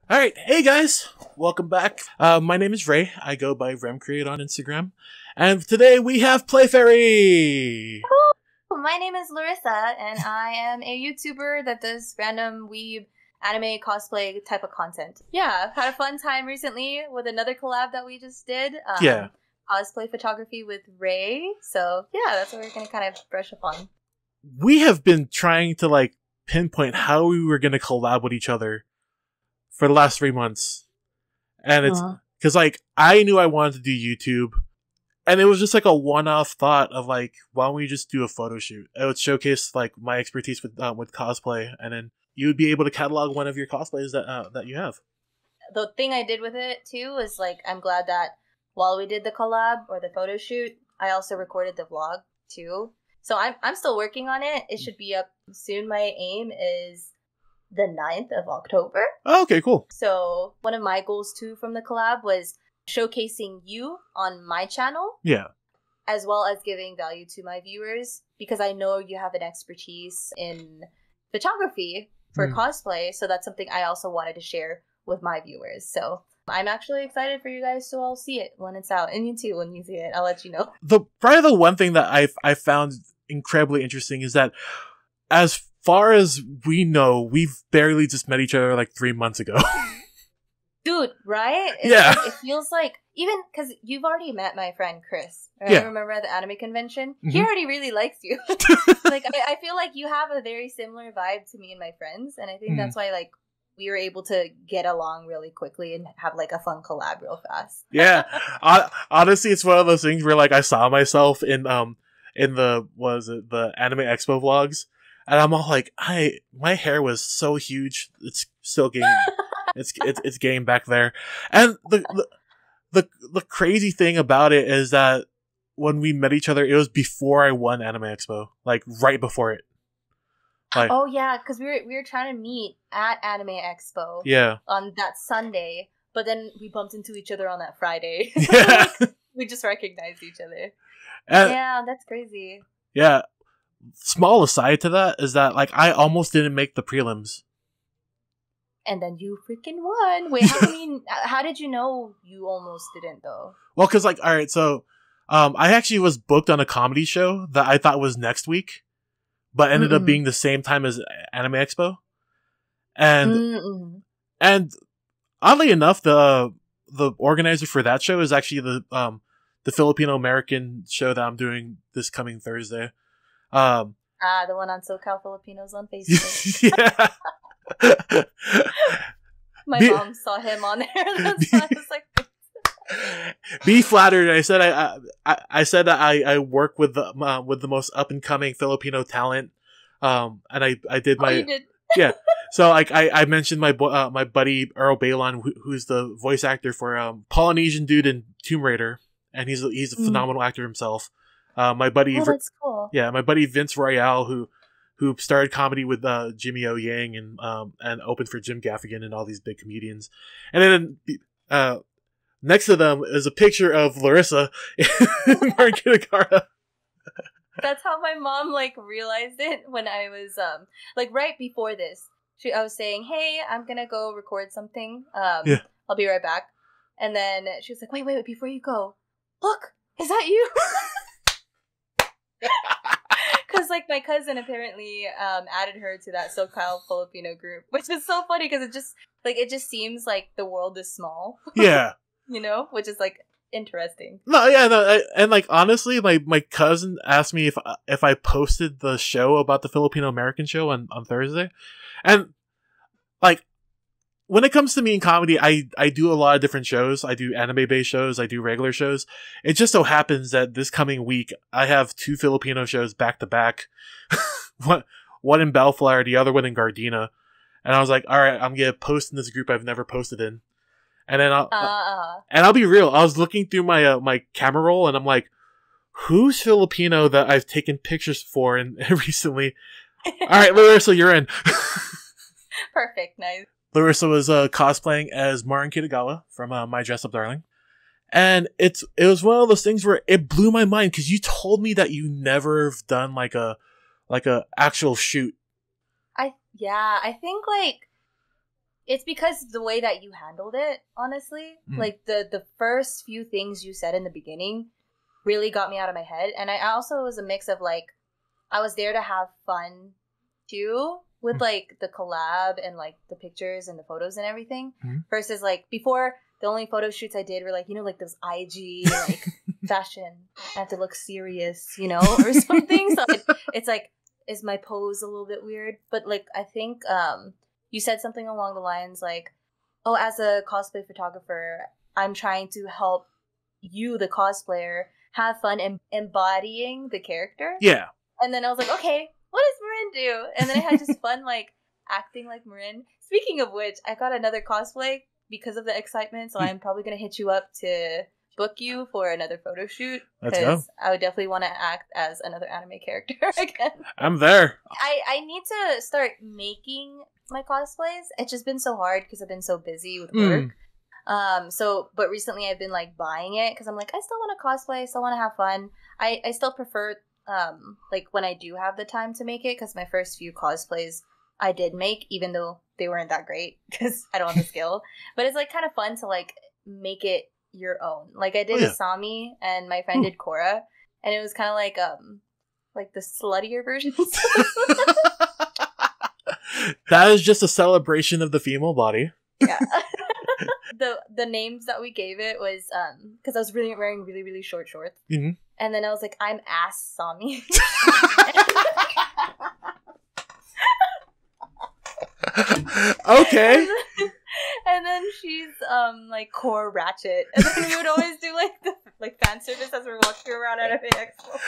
All right, hey guys, welcome back. My name is Ray. I go by Remcreate on Instagram, and today we have Playfaery. My name is Larissa, and I am a YouTuber that does random weeb, anime, cosplay type of content. Yeah, I've had a fun time recently with another collab that we just did. Yeah, Cosplay photography with Ray. So yeah, that's what we're gonna kind of brush up on. we have been trying to pinpoint how we were gonna collab with each other for the last 3 months, and it's because I knew I wanted to do YouTube. And it was just like a one-off thought of why don't we just do a photo shoot? It would showcase my expertise with cosplay, and then you would be able to catalog one of your cosplays that you have. The thing I did with it too was I'm glad that while we did the collab or the photo shoot, I also recorded the vlog too. So I'm still working on it. It should be up soon. My aim is the 9th of October. Oh, okay, cool. So one of my goals too from the collab was showcasing you on my channel. Yeah. As well as giving value to my viewers, because I know you have an expertise in photography for cosplay. So that's something I also wanted to share with my viewers. So I'm actually excited for you guys to all see it when it's out. And you too, when you see it, I'll let you know. Probably the one thing that I found incredibly interesting is that as far as we know, we've barely just met each other 3 months ago. Dude, right? Yeah. It feels like, even because you've already met my friend Chris, right? Yeah. I remember at the anime convention. Mm-hmm. He already really likes you. I feel like you have a very similar vibe to me and my friends, and I think that's why we were able to get along really quickly and have a fun collab real fast. Yeah. Honestly, it's one of those things where I saw myself in the the Anime Expo vlogs, and I'm all my hair was so huge. It's still getting it's getting back there. And the crazy thing about it is that when we met each other, it was before I won Anime Expo, right before it. Oh yeah, because we were trying to meet at Anime Expo. Yeah. On that Sunday, but then we bumped into each other on that Friday. Yeah. We just recognized each other. And, yeah, that's crazy. Yeah. Small aside to that is that I almost didn't make the prelims. And then you freaking won. Wait, how did you know you almost didn't though? Well, because alright, so I actually was booked on a comedy show that I thought was next week, but ended up being the same time as Anime Expo. And oddly enough, the organizer for that show is actually the Filipino American show that I'm doing this coming Thursday. The one on SoCal Filipinos on Facebook. Yeah. My mom saw him on there. That's why I was like, be flattered. I said that I work with the most up and coming Filipino talent. And I did my you did. Yeah. So I mentioned my buddy Earl Balon, who's the voice actor for Polynesian dude in Tomb Raider, and he's a phenomenal actor himself. My buddy that's cool. Yeah, my buddy Vince Royale, who started comedy with Jimmy O Yang and opened for Jim Gaffigan and all these big comedians. And then next to them is a picture of Larissa Marquitagara. That's how my mom realized it when I was right before this. I was saying, "Hey, I'm gonna go record something. Yeah. I'll be right back." And then she was like, "Wait, before you go, look, is that you?" Because my cousin apparently added her to that SoCal Filipino group, which is so funny because it just seems like the world is small. Yeah. Which is interesting. No, yeah, no, and honestly, my cousin asked me if I posted the show about the Filipino American show on Thursday, and when it comes to me in comedy, I do a lot of different shows. I do anime based shows. I do regular shows. It just so happens that this coming week I have 2 Filipino shows back to back. One in Bellflower, the other one in Gardena, and I was like, all right, I'm gonna post in this group I've never posted in. And then I'll be real. I was looking through my my camera roll, and I'm like, who's Filipino that I've taken pictures for recently? All right, Larissa, you're in. Perfect, nice. Larissa was cosplaying as Marin Kitagawa from My Dress Up Darling, and it was one of those things where it blew my mind because you told me that you never have done a actual shoot. I think It's because the way that you handled it, honestly. Like, the first few things you said in the beginning really got me out of my head. And I also was a mix of, like, I was there to have fun, too, with, like, the collab and, like, the pictures and the photos and everything. Versus, like, before, the only photo shoots I did were, like, you know, like, those IG, like, fashion. I have to look serious, you know, or something. So it's, like, is my pose a little bit weird? But, like, I think, you said something along the lines like, oh, as a cosplay photographer, I'm trying to help you, the cosplayer, have fun embodying the character. Yeah. And then I was like, okay, what does Marin do? And then I had just fun, like, acting like Marin. Speaking of which, I got another cosplay because of the excitement, so I'm probably going to hit you up to book you for another photo shoot. Let's go. I would definitely want to act as another anime character again. I'm there. I need to start making my cosplays. It's just been so hard because I've been so busy with work. But recently I've been, like, buying it because I'm like, I still want to cosplay, I still want to have fun. I still prefer like, when I do have the time to make it, because my first few cosplays I did make, even though they weren't that great because I don't have the skill. But it's, like, kind of fun to, like, make it your own. Like, I did Asami and my friend did Korra, and it was kind of like the sluttier versions. That is just a celebration of the female body. Yeah. The names that we gave it was because I was really wearing really, really short shorts. And then I was like, I'm ass Sami. Okay. And then she's like Core Ratchet. And then we would always do like fan service as we're walking around at FA Expo.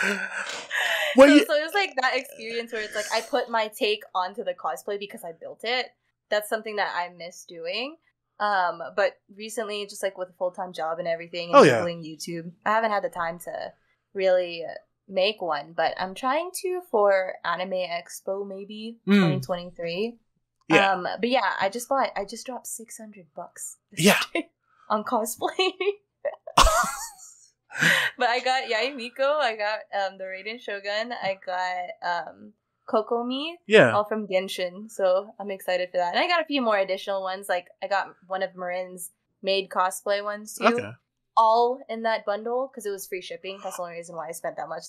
So it was like that experience where it's like I put my take onto the cosplay because I built it. That's something that I miss doing. But recently, just like with a full-time job and everything, and doing YouTube, I haven't had the time to really make one. But I'm trying to for Anime Expo maybe 2023. Yeah. But yeah, I just dropped $600 on cosplay. But I got Yaimiko, I got the Raiden Shogun, I got Kokomi, all from Genshin, so I'm excited for that. And I got a few more additional ones, like I got one of Marin's made cosplay ones too, all in that bundle because it was free shipping. That's the only reason why I spent that much.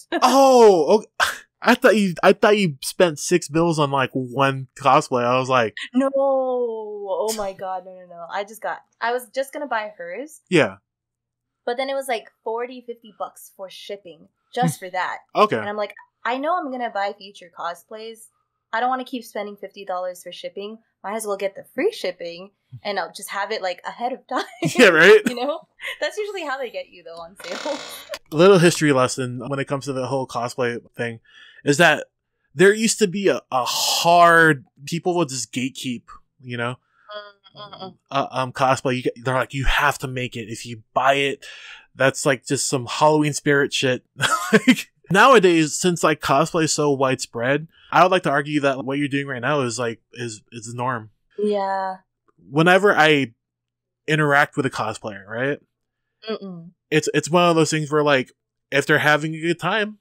I thought you spent $6 on like one cosplay. I was like, no, oh my god, no. I was just gonna buy hers. Yeah. But then it was like $40-50 for shipping just for that. Okay. And I'm like, I know I'm gonna buy future cosplays. I don't want to keep spending $50 for shipping. Might as well get the free shipping, and I'll just have it like ahead of time. Yeah, right. You know, that's usually how they get you though on sale. Little history lesson when it comes to the whole cosplay thing is that there used to be a hard people would just gatekeep, you know, cosplay. They're like, you have to make it. If you buy it, that's like just some Halloween spirit shit. Like, nowadays, since like cosplay is so widespread, I would like to argue that what you're doing right now is like is the norm. Yeah. Whenever I interact with a cosplayer, right? It's one of those things where like if they're having a good time,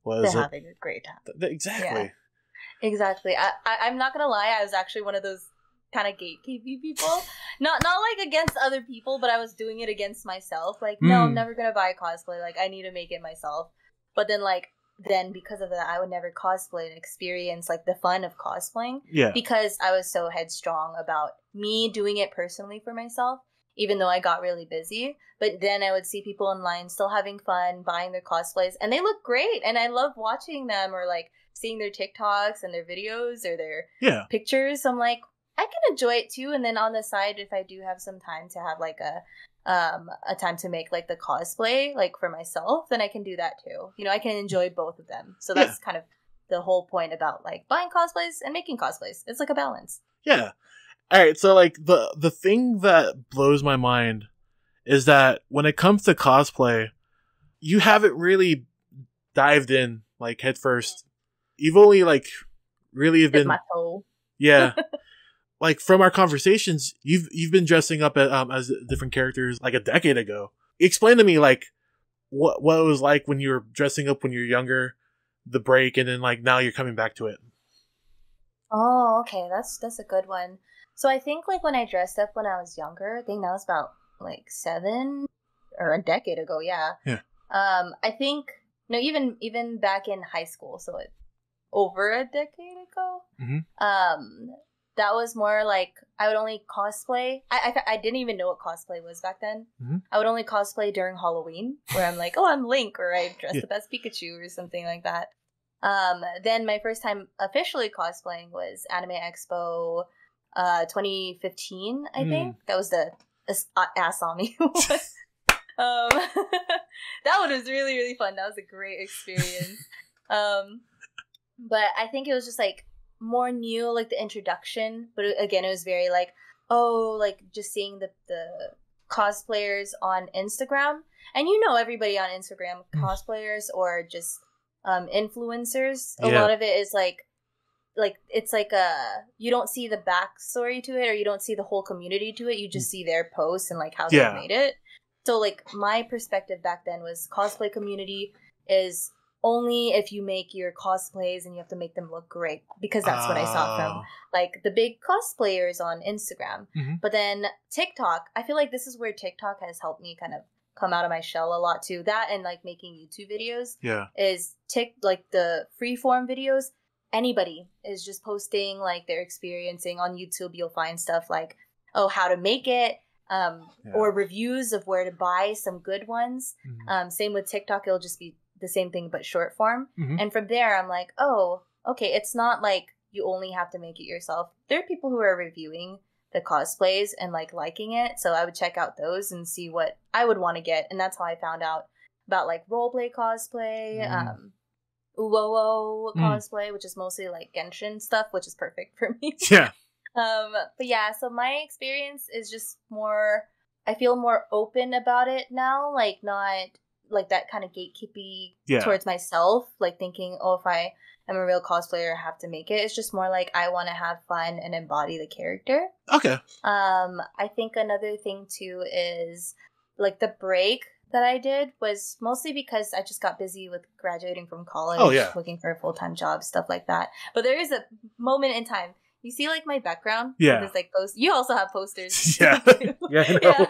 they're having a great time. Exactly. Yeah. Exactly. I'm not gonna lie. I was actually one of those kind of gatekeepy people. Not like against other people, but I was doing it against myself. Like, no, I'm never gonna buy a cosplay. Like, I need to make it myself. But then because of that, I would never cosplay and experience like the fun of cosplaying. Yeah. Because I was so headstrong about me doing it personally for myself, even though I got really busy. But then I would see people online still having fun, buying their cosplays, and they look great. And I love watching them or like seeing their TikToks and their videos or their pictures. So I'm like, I can enjoy it too. And then on the side, if I do have some time to have like a time to make like the cosplay like for myself, then I can do that too. You know, I can enjoy both of them. So that's kind of the whole point about like buying cosplays and making cosplays. It's like a balance. Yeah. All right. So like the thing that blows my mind is that when it comes to cosplay, you haven't really dived in like head first. You've only like really have been my toe. Yeah. Like from our conversations, you've been dressing up as different characters like a decade ago. Explain to me like what it was like when you were dressing up when you were younger, the break, and then like now you're coming back to it. Oh, okay, that's a good one. So I think like when I dressed up when I was younger, I think that was about like 7 or a decade ago. Yeah. Yeah. I think no, even back in high school, so it over a decade ago. That was more like I would only cosplay. I didn't even know what cosplay was back then. I would only cosplay during Halloween, where I'm like, oh, I'm Link, or I dressed up as Pikachu or something like that. Then my first time officially cosplaying was Anime Expo 2015, I think. That was the Asami one. That one was really, really fun. That was a great experience. But I think it was just like more new, like the introduction. But again, it was very like, oh, like just seeing the cosplayers on Instagram. And you know everybody on Instagram, cosplayers or just influencers. A lot of it is like it's like you don't see the backstory to it, or you don't see the whole community to it. You just see their posts and like how they made it. So like my perspective back then was cosplay community is only if you make your cosplays and you have to make them look great, because that's what I saw from like the big cosplayers on Instagram. But then TikTok, I feel like this is where TikTok has helped me kind of come out of my shell a lot too. That and like making YouTube videos is like the freeform videos. Anybody is just posting like they're experiencing on YouTube. You'll find stuff like, oh, how to make it, or reviews of where to buy some good ones. Same with TikTok, it'll just be the same thing but short form. And from there I'm like, oh, okay, it's not like you only have to make it yourself. There are people who are reviewing the cosplays and like liking it, so I would check out those and see what I would want to get. And that's how I found out about like roleplay cosplay, Uwo cosplay, which is mostly like Genshin stuff, which is perfect for me. But yeah, so my experience is just more, I feel more open about it now, like not like that kind of gatekeepy towards myself, like thinking, oh, if I am a real cosplayer, I have to make it. It's just more like I want to have fun and embody the character. Okay. I think another thing too is like the break that I did was mostly because I just got busy with graduating from college, looking for a full-time job, stuff like that. But there is a moment in time. You see like my background? There's like you also have posters. I know.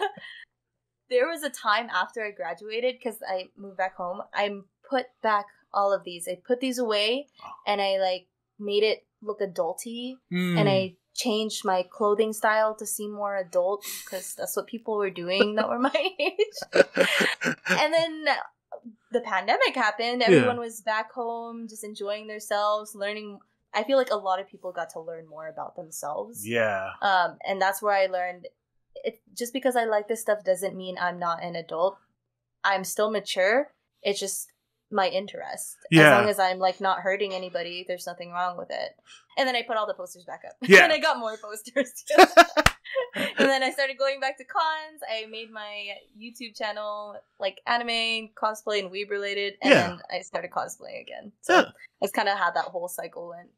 There was a time after I graduated, because I moved back home, I put back all of these. I put these away and I like made it look adulty, and I changed my clothing style to seem more adult, because that's what people were doing that were my age. And then the pandemic happened. Everyone was back home just enjoying themselves, learning. I feel like a lot of people got to learn more about themselves. And that's where I learned it. Just because I like this stuff doesn't mean I'm not an adult. I'm still mature. It's just my interest. As long as I'm like not hurting anybody, there's nothing wrong with it. And then I put all the posters back up. And I got more posters too. And then I started going back to cons. I made my YouTube channel like anime, cosplay, and weeb related, and then I started cosplaying again. So that's kind of how that whole cycle went.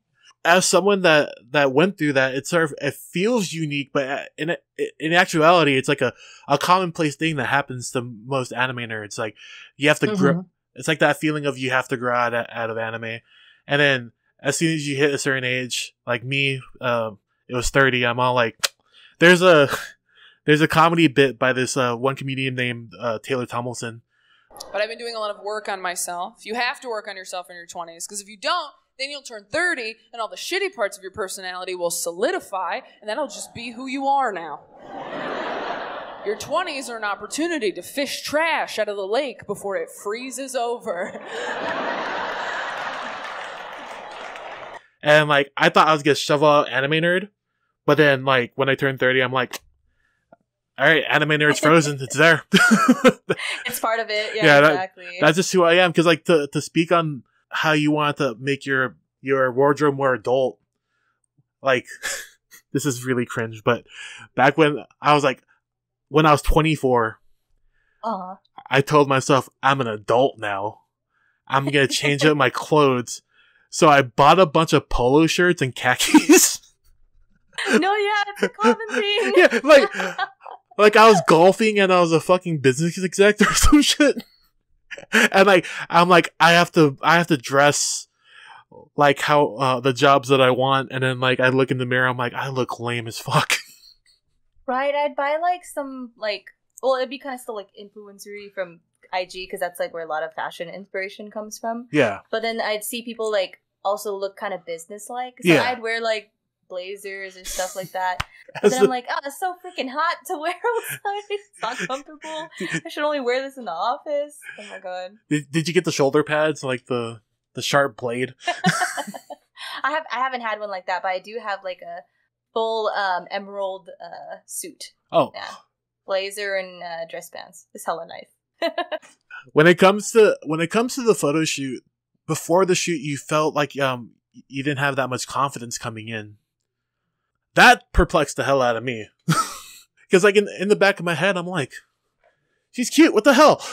As someone that went through that, it feels unique, but in actuality, it's like a commonplace thing that happens to most anime nerds. Like you have to grow. It's like that feeling of you have to grow out of anime, and then as soon as you hit a certain age, like me, it was 30. I'm all like, there's a comedy bit by this one comedian named Taylor Tomlinson. But I've been doing a lot of work on myself. You have to work on yourself in your 20s, because if you don't, then you'll turn 30, and all the shitty parts of your personality will solidify, and that'll just be who you are now. Your 20s are an opportunity to fish trash out of the lake before it freezes over. And, like, I thought I was gonna shovel out anime nerd, but then, like, when I turned 30, I'm like, alright, anime nerd's frozen, it's there. It's part of it, exactly. That's just who I am, because, like, to speak on how you want to make your wardrobe more adult, like, this is really cringe, but back when I was 24, I told myself, I'm an adult now. I'm gonna change up my clothes. So I bought a bunch of polo shirts and khakis. No, it's a common thing. Like I was golfing and I was a fucking business exec or some shit. And like, I'm like, I have to dress like how the jobs that I want, and then like I look in the mirror, I'm like, I look lame as fuck. Right, I'd buy like some like, well, it'd be kind of still like influencery from IG because that's like where a lot of fashion inspiration comes from. Yeah. But then I'd see people like also look kind of business-like. So Yeah. I'd wear like blazers and stuff like that. But then I'm like, oh, it's so freaking hot to wear outside. It's not comfortable. I should only wear this in the office. Oh my god. Did you get the shoulder pads, like the sharp blade? I haven't had one like that, but I do have like a full emerald suit. Oh. Yeah. Blazer and dress pants. It's hella nice. When it comes to the photo shoot, before the shoot you felt like you didn't have that much confidence coming in. That perplexed the hell out of me. Because like in the back of my head, I'm like, she's cute, what the hell?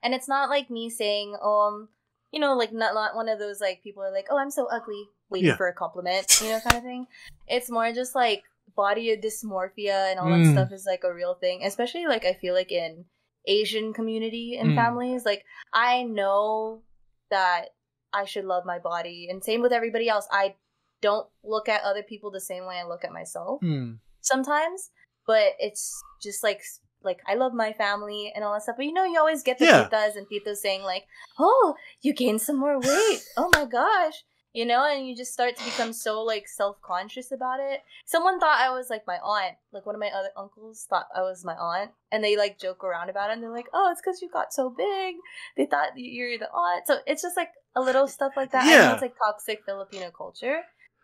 And it's not like me saying, you know, like not one of those like people are like, oh, I'm so ugly, waiting for a compliment, you know, kind of thing. It's more just like body dysmorphia and all that stuff is like a real thing, especially like I feel like in Asian community and families. Like I know that I should love my body, and same with everybody else. I don't look at other people the same way I look at myself sometimes, but it's just like I love my family and all that stuff. But you know, you always get the titas and titos saying like, oh, you gained some more weight. Oh my gosh. You know, and you just start to become so like self-conscious about it. Someone thought I was like my aunt. Like one of my other uncles thought I was my aunt, and they like joke around about it, and they're like, oh, it's because you got so big. They thought you're the aunt. So it's just like a little stuff like that. Yeah. I know it's like toxic Filipino culture,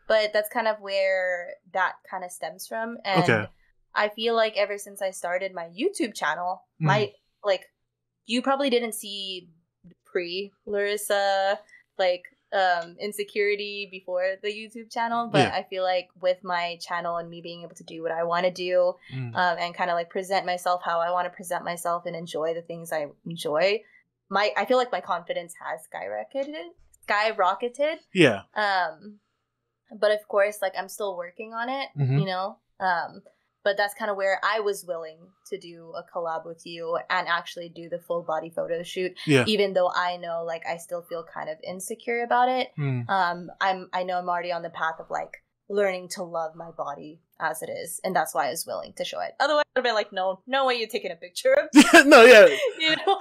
but that's kind of where that kind of stems from. And I feel like ever since I started my YouTube channel, my like you probably didn't see pre Larissa like insecurity before the YouTube channel, but I feel like with my channel and me being able to do what I want to do and kind of like present myself how I want to present myself and enjoy the things I enjoy, I feel like my confidence has skyrocketed. Yeah. But of course, like I'm still working on it, you know. But that's kind of where I was willing to do a collab with you and actually do the full body photo shoot. Yeah. Even though I know, like, I still feel kind of insecure about it. I know I'm already on the path of like learning to love my body as it is, and that's why I was willing to show it. Otherwise, I'd be like, no way you're taking a picture of me. No, yeah. You know.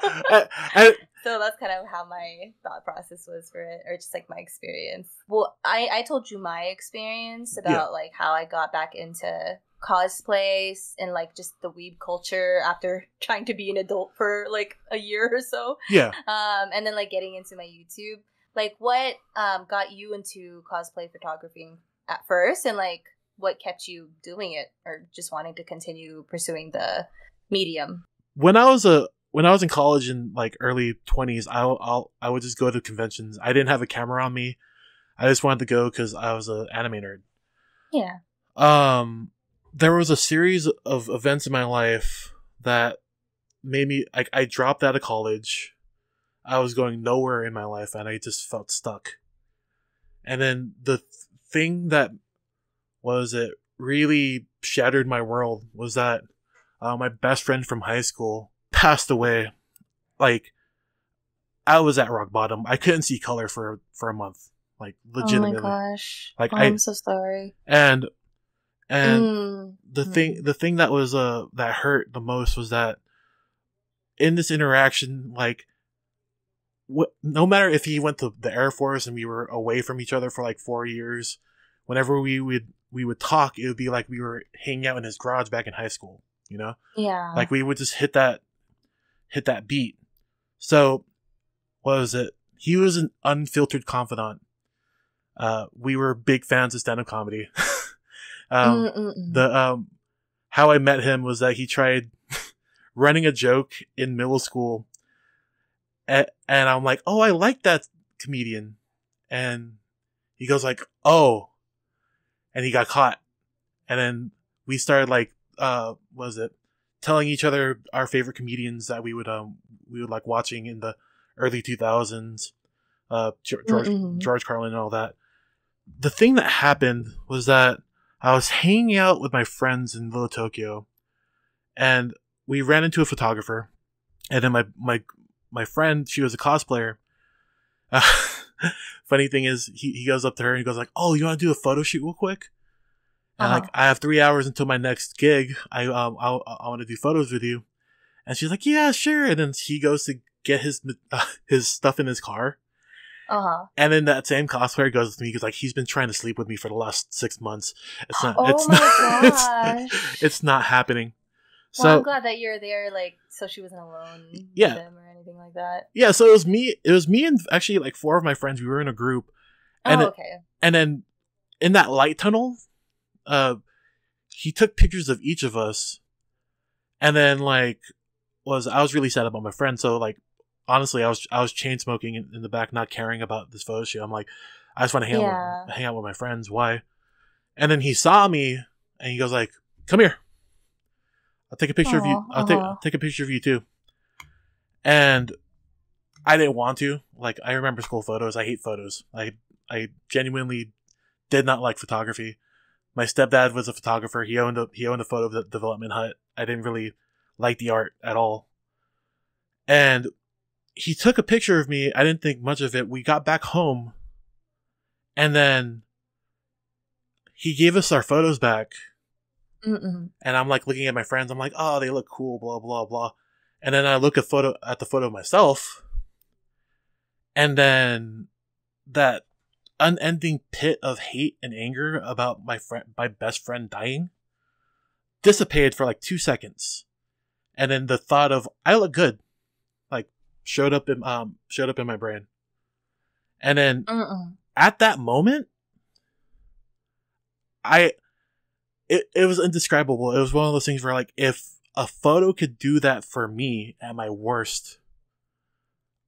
So that's kind of how my thought process was for it, or just like my experience. Well, I told you my experience about like how I got back into cosplay and like just the weeb culture after trying to be an adult for like a year or so. Yeah. And then like getting into my YouTube. Like what got you into cosplay photography at first, and like what kept you doing it or just wanting to continue pursuing the medium? When I was in college in like early 20s, I would just go to conventions. I didn't have a camera on me. I just wanted to go because I was an anime nerd. Yeah. There was a series of events in my life that made me I dropped out of college. I was going nowhere in my life, and I just felt stuck. And then the thing that really shattered my world was that my best friend from high school passed away. Like, I was at rock bottom. I couldn't see color for a month. Like, legitimately. Oh my gosh. Like, I'm so sorry. And the thing that was that hurt the most was that in this interaction, like, no matter if he went to the Air Force and we were away from each other for like 4 years, whenever we would talk, it would be like we were hanging out in his garage back in high school, you know? Yeah. Like we would just hit that beat. So, what was it? He was an unfiltered confidant. We were big fans of stand-up comedy. How I met him was that he tried running a joke in middle school, and I'm like, oh, I like that comedian, and he goes like, oh, and he got caught, and then we started like, telling each other our favorite comedians that we would like watching in the early 2000s, George Carlin and all that. The thing that happened was that I was hanging out with my friends in Little Tokyo, and we ran into a photographer, and then my friend, she was a cosplayer. funny thing is, he goes up to her and he goes like, "Oh, you want to do a photo shoot real quick?" And Uh-huh. like, I have 3 hours until my next gig. I want to do photos with you. And she's like, "Yeah, sure." And then he goes to get his stuff in his car. Uh-huh. And then that same cosplayer goes with me because like he's been trying to sleep with me for the last 6 months. It's not. Oh it's my not. gosh. It's not happening. Well, So I'm glad that you're there, like, so she wasn't alone Yeah. with him or anything like that. yeah, so it was me. It was me and actually like 4 of my friends. We were in a group, and Oh, okay. and then in that light tunnel, he took pictures of each of us, and then like I was really sad about my friend. So like honestly, I was chain smoking in the back, not caring about this photo shoot. I'm like, I just want to hang out with my friends. Why? And then he saw me and he goes like, "Come here. I'll take a picture of you. I'll take a picture of you too." And I didn't want to. Like, I remember school photos. I hate photos. I genuinely did not like photography. My stepdad was a photographer. He owned a photo development hut. I didn't really like the art at all. And he took a picture of me. I didn't think much of it. We got back home, and then he gave us our photos back. Mm-mm. And I'm like looking at my friends. I'm like, "Oh, they look cool." Blah blah blah. And then I look at the photo of myself, and then that unending pit of hate and anger about my best friend dying, dissipated for like 2 seconds, and then the thought of I look good, like showed up in my brain, and then at that moment, it was indescribable. It was one of those things where like if a photo could do that for me at my worst,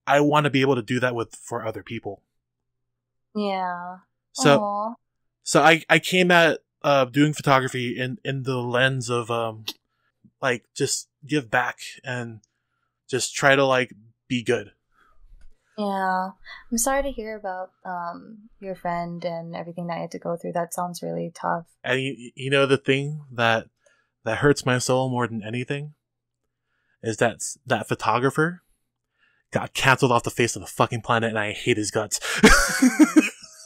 I want to be able to do that for other people. Yeah. So Aww. so I came at doing photography in the lens of like just give back and just try to like be good. Yeah. I'm sorry to hear about your friend and everything that you had to go through. That sounds really tough. And you know the thing that hurts my soul more than anything is that photographer got canceled off the face of the fucking planet, and I hate his guts.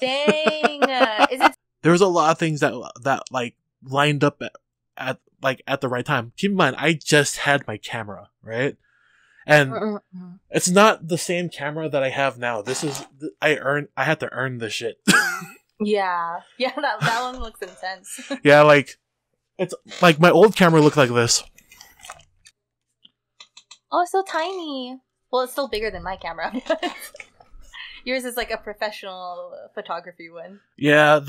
Dang. Is it? There was a lot of things that like lined up at the right time. Keep in mind, I just had my camera, right? And it's not the same camera that I have now. This is I had to earn this shit. Yeah. Yeah, that one looks intense. Yeah, like it's like my old camera looked like this. Oh, it's so tiny. Well, it's still bigger than my camera. Yours is like a professional photography one. Yeah,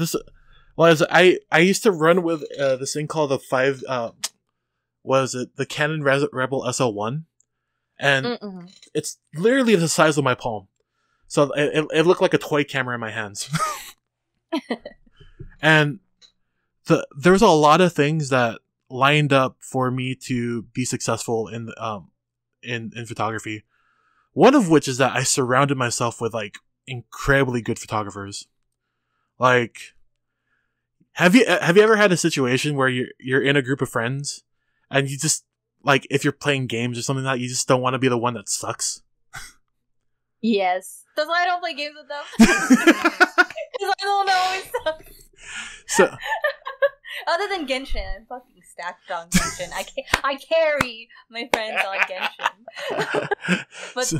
I used to run with this thing called the the Canon Rebel SL1, and it's literally the size of my palm. So it looked like a toy camera in my hands. And there was a lot of things that lined up for me to be successful in photography. One of which is that I surrounded myself with like incredibly good photographers. Like, have you ever had a situation where you're in a group of friends and you just like if you're playing games or something like that, you just don't want to be the one that sucks? Yes, that's why I don't play games with them. Because I'm the one that always sucks. So, other than Genshin, I'm fucking stacked on Genshin. I carry my friends on Genshin.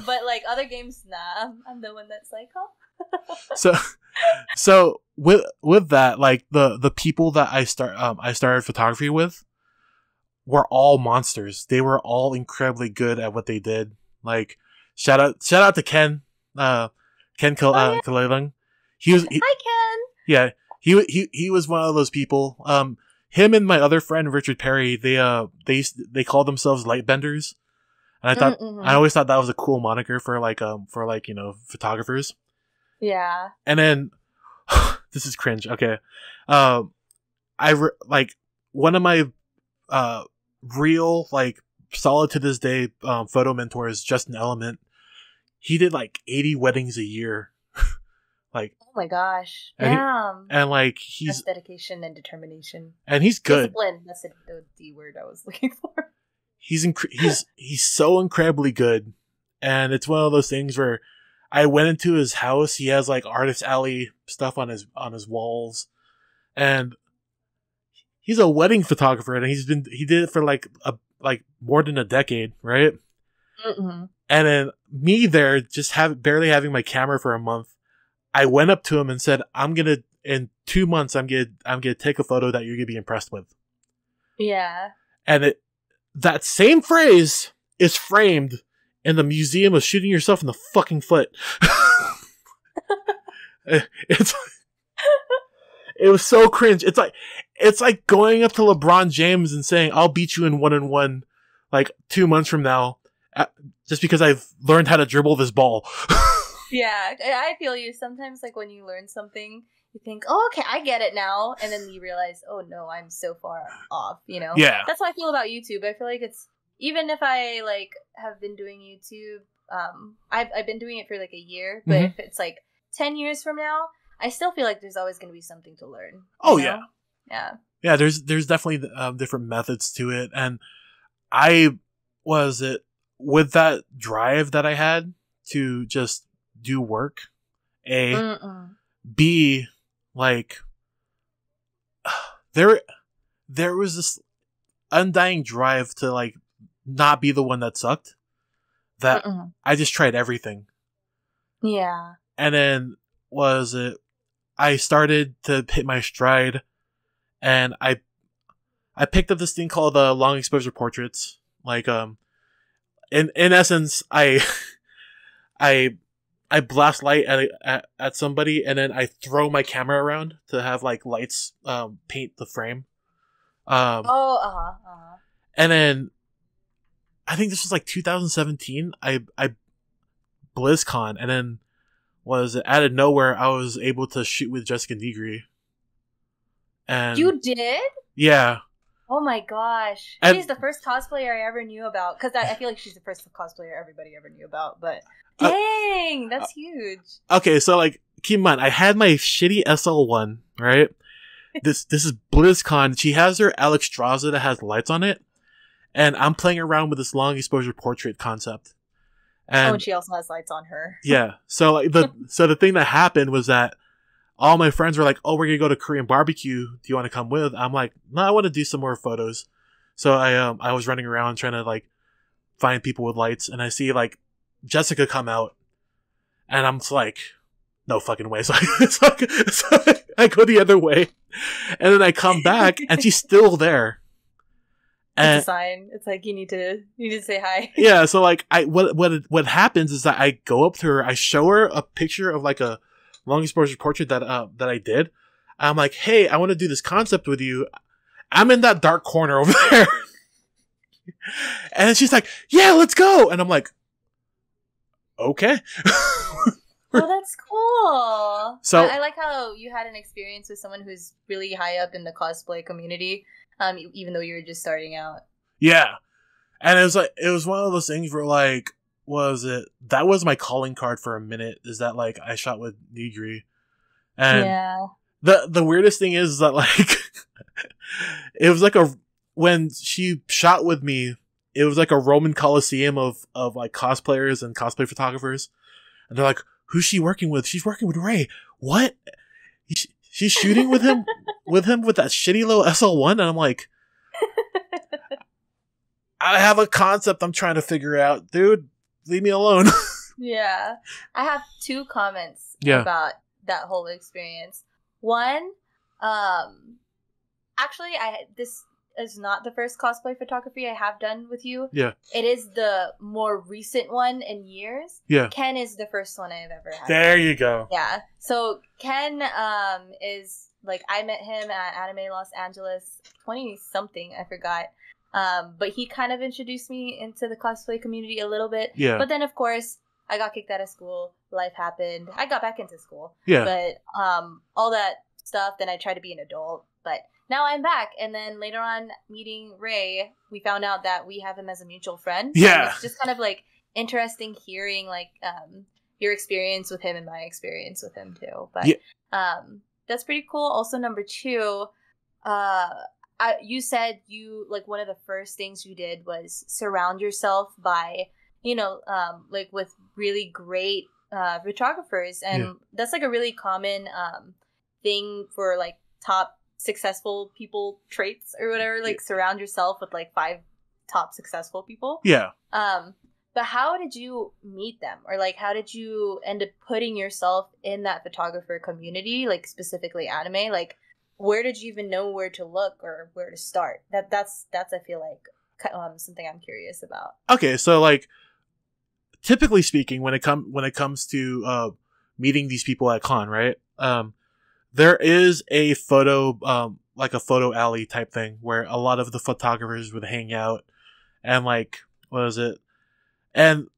but like other games, nah. I'm the one that's like, oh. so with that, like the people that I started photography with were all monsters. They were all incredibly good at what they did. Like shout out to Ken, Kalelang. Hi Ken. Yeah, he was one of those people. Him and my other friend Richard Perry, they called themselves Lightbenders, and I thought I always thought that was a cool moniker for photographers. Yeah. And then this is cringe. Okay, one of my real like solid to this day photo mentors, Justin Element. He did like 80 weddings a year. Like, oh my gosh, damn! And like that's dedication and determination, and he's good. Discipline. That's the D word I was looking for. He's so incredibly good, and it's one of those things where I went into his house. He has like Artist Alley stuff on his walls, and he's a wedding photographer, and he did it for like more than a decade, right? Mm-hmm. And then me there, just barely having my camera for a month, I went up to him and said, in 2 months, I'm gonna take a photo that you're gonna be impressed with. Yeah. And that same phrase is framed in the Museum of Shooting Yourself in the Fucking Foot. It was so cringe. It's like going up to LeBron James and saying, I'll beat you in 1-on-1 like 2 months from now, just because I've learned how to dribble this ball. Yeah, I feel you. Sometimes, like, when you learn something, you think, oh, okay, I get it now. And then you realize, oh, no, I'm so far off, you know? Yeah. That's how I feel about YouTube. I feel like it's, even if I, like, have been doing YouTube, I've been doing it for, like, a year. But if it's, like, 10 years from now, I still feel like there's always going to be something to learn. Oh, know? yeah. Yeah. Yeah, there's definitely different methods to it. And with that drive that I had to just do work, B, like, there was this undying drive to, like, not be the one that sucked, that I just tried everything. Yeah. And then I started to hit my stride, and I picked up this thing called long exposure portraits. Like, in essence, I blast light at somebody, and then I throw my camera around to have like lights paint the frame. And then I think this was like 2017. I BlizzCon, and then out of nowhere I was able to shoot with Jessica Negri. And you did? Yeah. Oh my gosh. And she's the first cosplayer I ever knew about. Because I feel like she's the first cosplayer everybody ever knew about. But dang, that's huge. Okay, so like, keep in mind, I had my shitty SL1, right? This is BlizzCon. She has her Alex Straza that has lights on it. And I'm playing around with this long exposure portrait concept. And she also has lights on her. Yeah. So like the thing that happened was that all my friends were like, oh, we're going to go to Korean barbecue. Do you want to come with? I'm like, no, I want to do some more photos. So I was running around trying to like find people with lights, and I see like Jessica come out, and I'm just like, no fucking way. So I go the other way, and then I come back and she's still there. It's a sign. It's like you need to say hi. Yeah. So like what happens is that I go up to her, I show her a picture of like a long exposure portrait that I did. I'm like, hey, I want to do this concept with you. I'm in that dark corner over there. And then she's like, yeah, let's go. And I'm like, okay. Oh, that's cool. So I like how you had an experience with someone who's really high up in the cosplay community, even though you were just starting out. Yeah. And it was one of those things where like, that was my calling card for a minute, is that like I shot with Negri. And yeah. The weirdest thing is that like it was like when she shot with me, it was like a Roman Colosseum of like cosplayers and cosplay photographers. And they're like, who's she working with? She's working with Ray. What? She's shooting with him with that shitty little SL1? And I'm like, I have a concept I'm trying to figure out, dude. Leave me alone. Yeah. I have 2 comments about that whole experience. One, actually, this is not the first cosplay photography I have done with you. Yeah. It is the more recent one in years. Yeah. Ken is the first one I've ever had. There you go. Yeah. So Ken is like, I met him at Anime Los Angeles 20-something, I forgot. But he kind of introduced me into the cosplay community a little bit. Yeah. But then, of course, I got kicked out of school. Life happened. I got back into school. Yeah. But all that stuff, then I tried to be an adult. But now I'm back. And then later on, meeting Ray, we found out that we have him as a mutual friend. Yeah. And it's just kind of like interesting hearing like your experience with him and my experience with him too. But that's pretty cool. Also, number 2, you said you like one of the first things you did was surround yourself by like with really great photographers, and that's like a really common thing for like top successful people traits or whatever. Like surround yourself with like 5 top successful people. Yeah. But how did you meet them, or like how did you end up putting yourself in that photographer community, like specifically anime? Like, where did you even know where to look or where to start? That's I feel like something I'm curious about. Okay, so like typically speaking, when it comes to meeting these people at con, right? There is a photo like a photo alley type thing where a lot of the photographers would hang out, and like what is it? And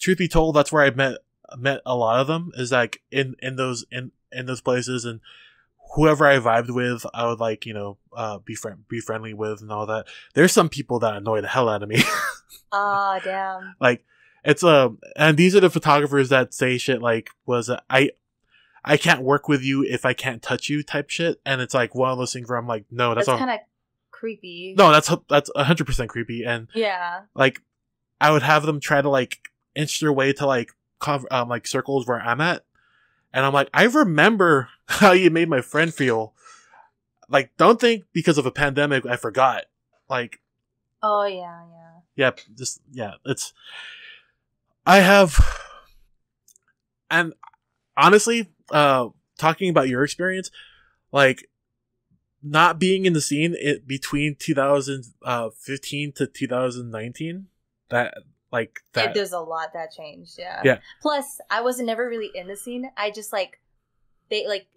truth be told, that's where I met a lot of them, is like in those places, and whoever I vibed with, I would like, be friendly with and all that. There's some people that annoy the hell out of me. Ah, damn. Like it's and these are the photographers that say shit like I can't work with you if I can't touch you type shit, and it's like one of those things where I'm like, no, that's kind of creepy. No, that's 100% creepy, and yeah, like I would have them try to like inch their way to like circles where I'm at. And I'm like, I remember how you made my friend feel. Like, don't think because of a pandemic I forgot. Like, oh yeah. And honestly, talking about your experience, like not being in the scene between 2015 to 2019, there's a lot that changed. Yeah. Plus, I was never really in the scene. I just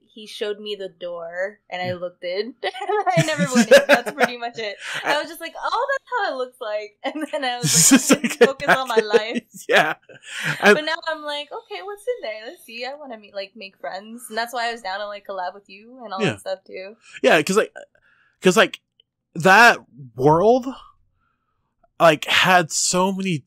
he showed me the door and I looked in. I never went in. That's pretty much it. I was just like, oh, that's how it looks like. And then I was like, focus on my life. Yeah. But now I'm like, okay, what's in there? Let's see. I want to make friends. And that's why I was down to like collab with you and all that stuff too. Yeah, because that world like had so many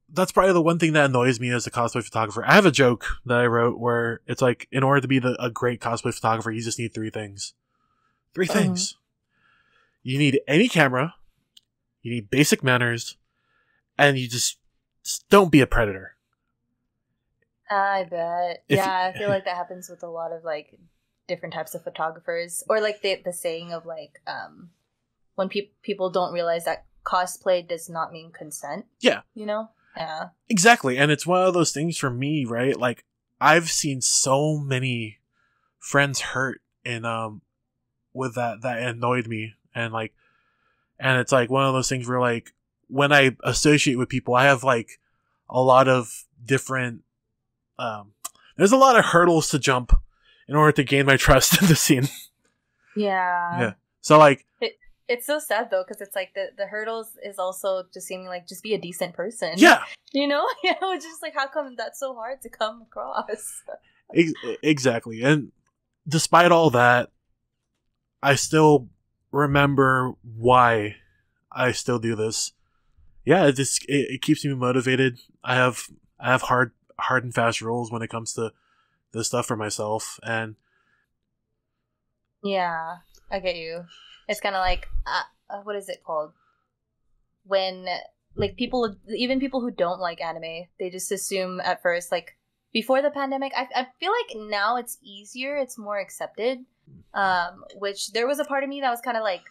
that's probably the one thing that annoys me as a cosplay photographer. I have a joke that I wrote where it's like, in order to be a great cosplay photographer, you just need 3 things. 3 things. You need any camera, you need basic manners, and you just don't be a predator. I bet. I feel like that happens with a lot of like different types of photographers, or like the saying of like when people don't realize that cosplay does not mean consent. Yeah. Yeah. Exactly. And it's one of those things for me, right? Like I've seen so many friends hurt in with that annoyed me, and it's like one of those things where like when I associate with people, I have like a lot of different there's a lot of hurdles to jump in order to gain my trust in the scene. Yeah. Yeah. So like it's so sad though, because it's like the hurdles is also just seeming like just be a decent person. Yeah. It's just like, how come that's so hard to come across? Exactly. And despite all that, I still remember why I still do this. Yeah, it keeps me motivated. I have hard and fast rules when it comes to this stuff for myself, and yeah, I get you. It's kind of like what is it called when like even people who don't like anime, they just assume at first, like before the pandemic, I feel like now it's easier, it's more accepted, which there was a part of me that was kind of like,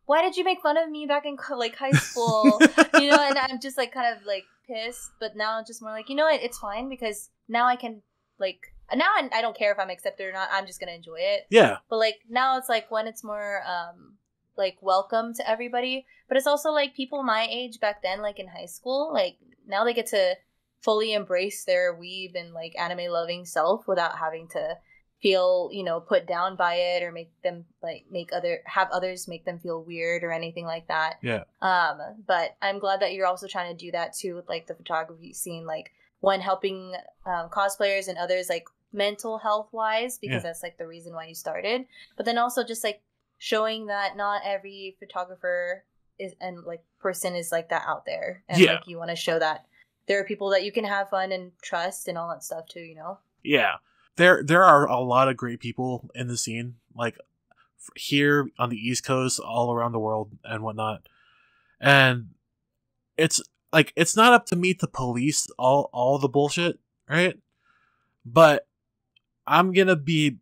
why did you make fun of me back in like high school? And I'm just like kind of like pissed, but now just more like, it's fine, because now I can like, now I don't care if I'm accepted or not, I'm just gonna enjoy it. Yeah. But like now it's like when it's more like welcome to everybody, but it's also like people my age back then, like in high school, like now they get to fully embrace their weeb and like anime loving self without having to feel put down by it, or make them like have others make them feel weird or anything like that. Yeah. But I'm glad that you're also trying to do that too with like the photography scene, like one, helping cosplayers and others like mental health wise, because that's like the reason why you started, but then also just like showing that not every photographer is and like person is like that out there, and like you want to show that there are people that you can have fun and trust and all that stuff too. Yeah, there are a lot of great people in the scene, like here on the East Coast, all around the world and whatnot, and it's like, it's not up to me to police all the bullshit, right? But I'm gonna be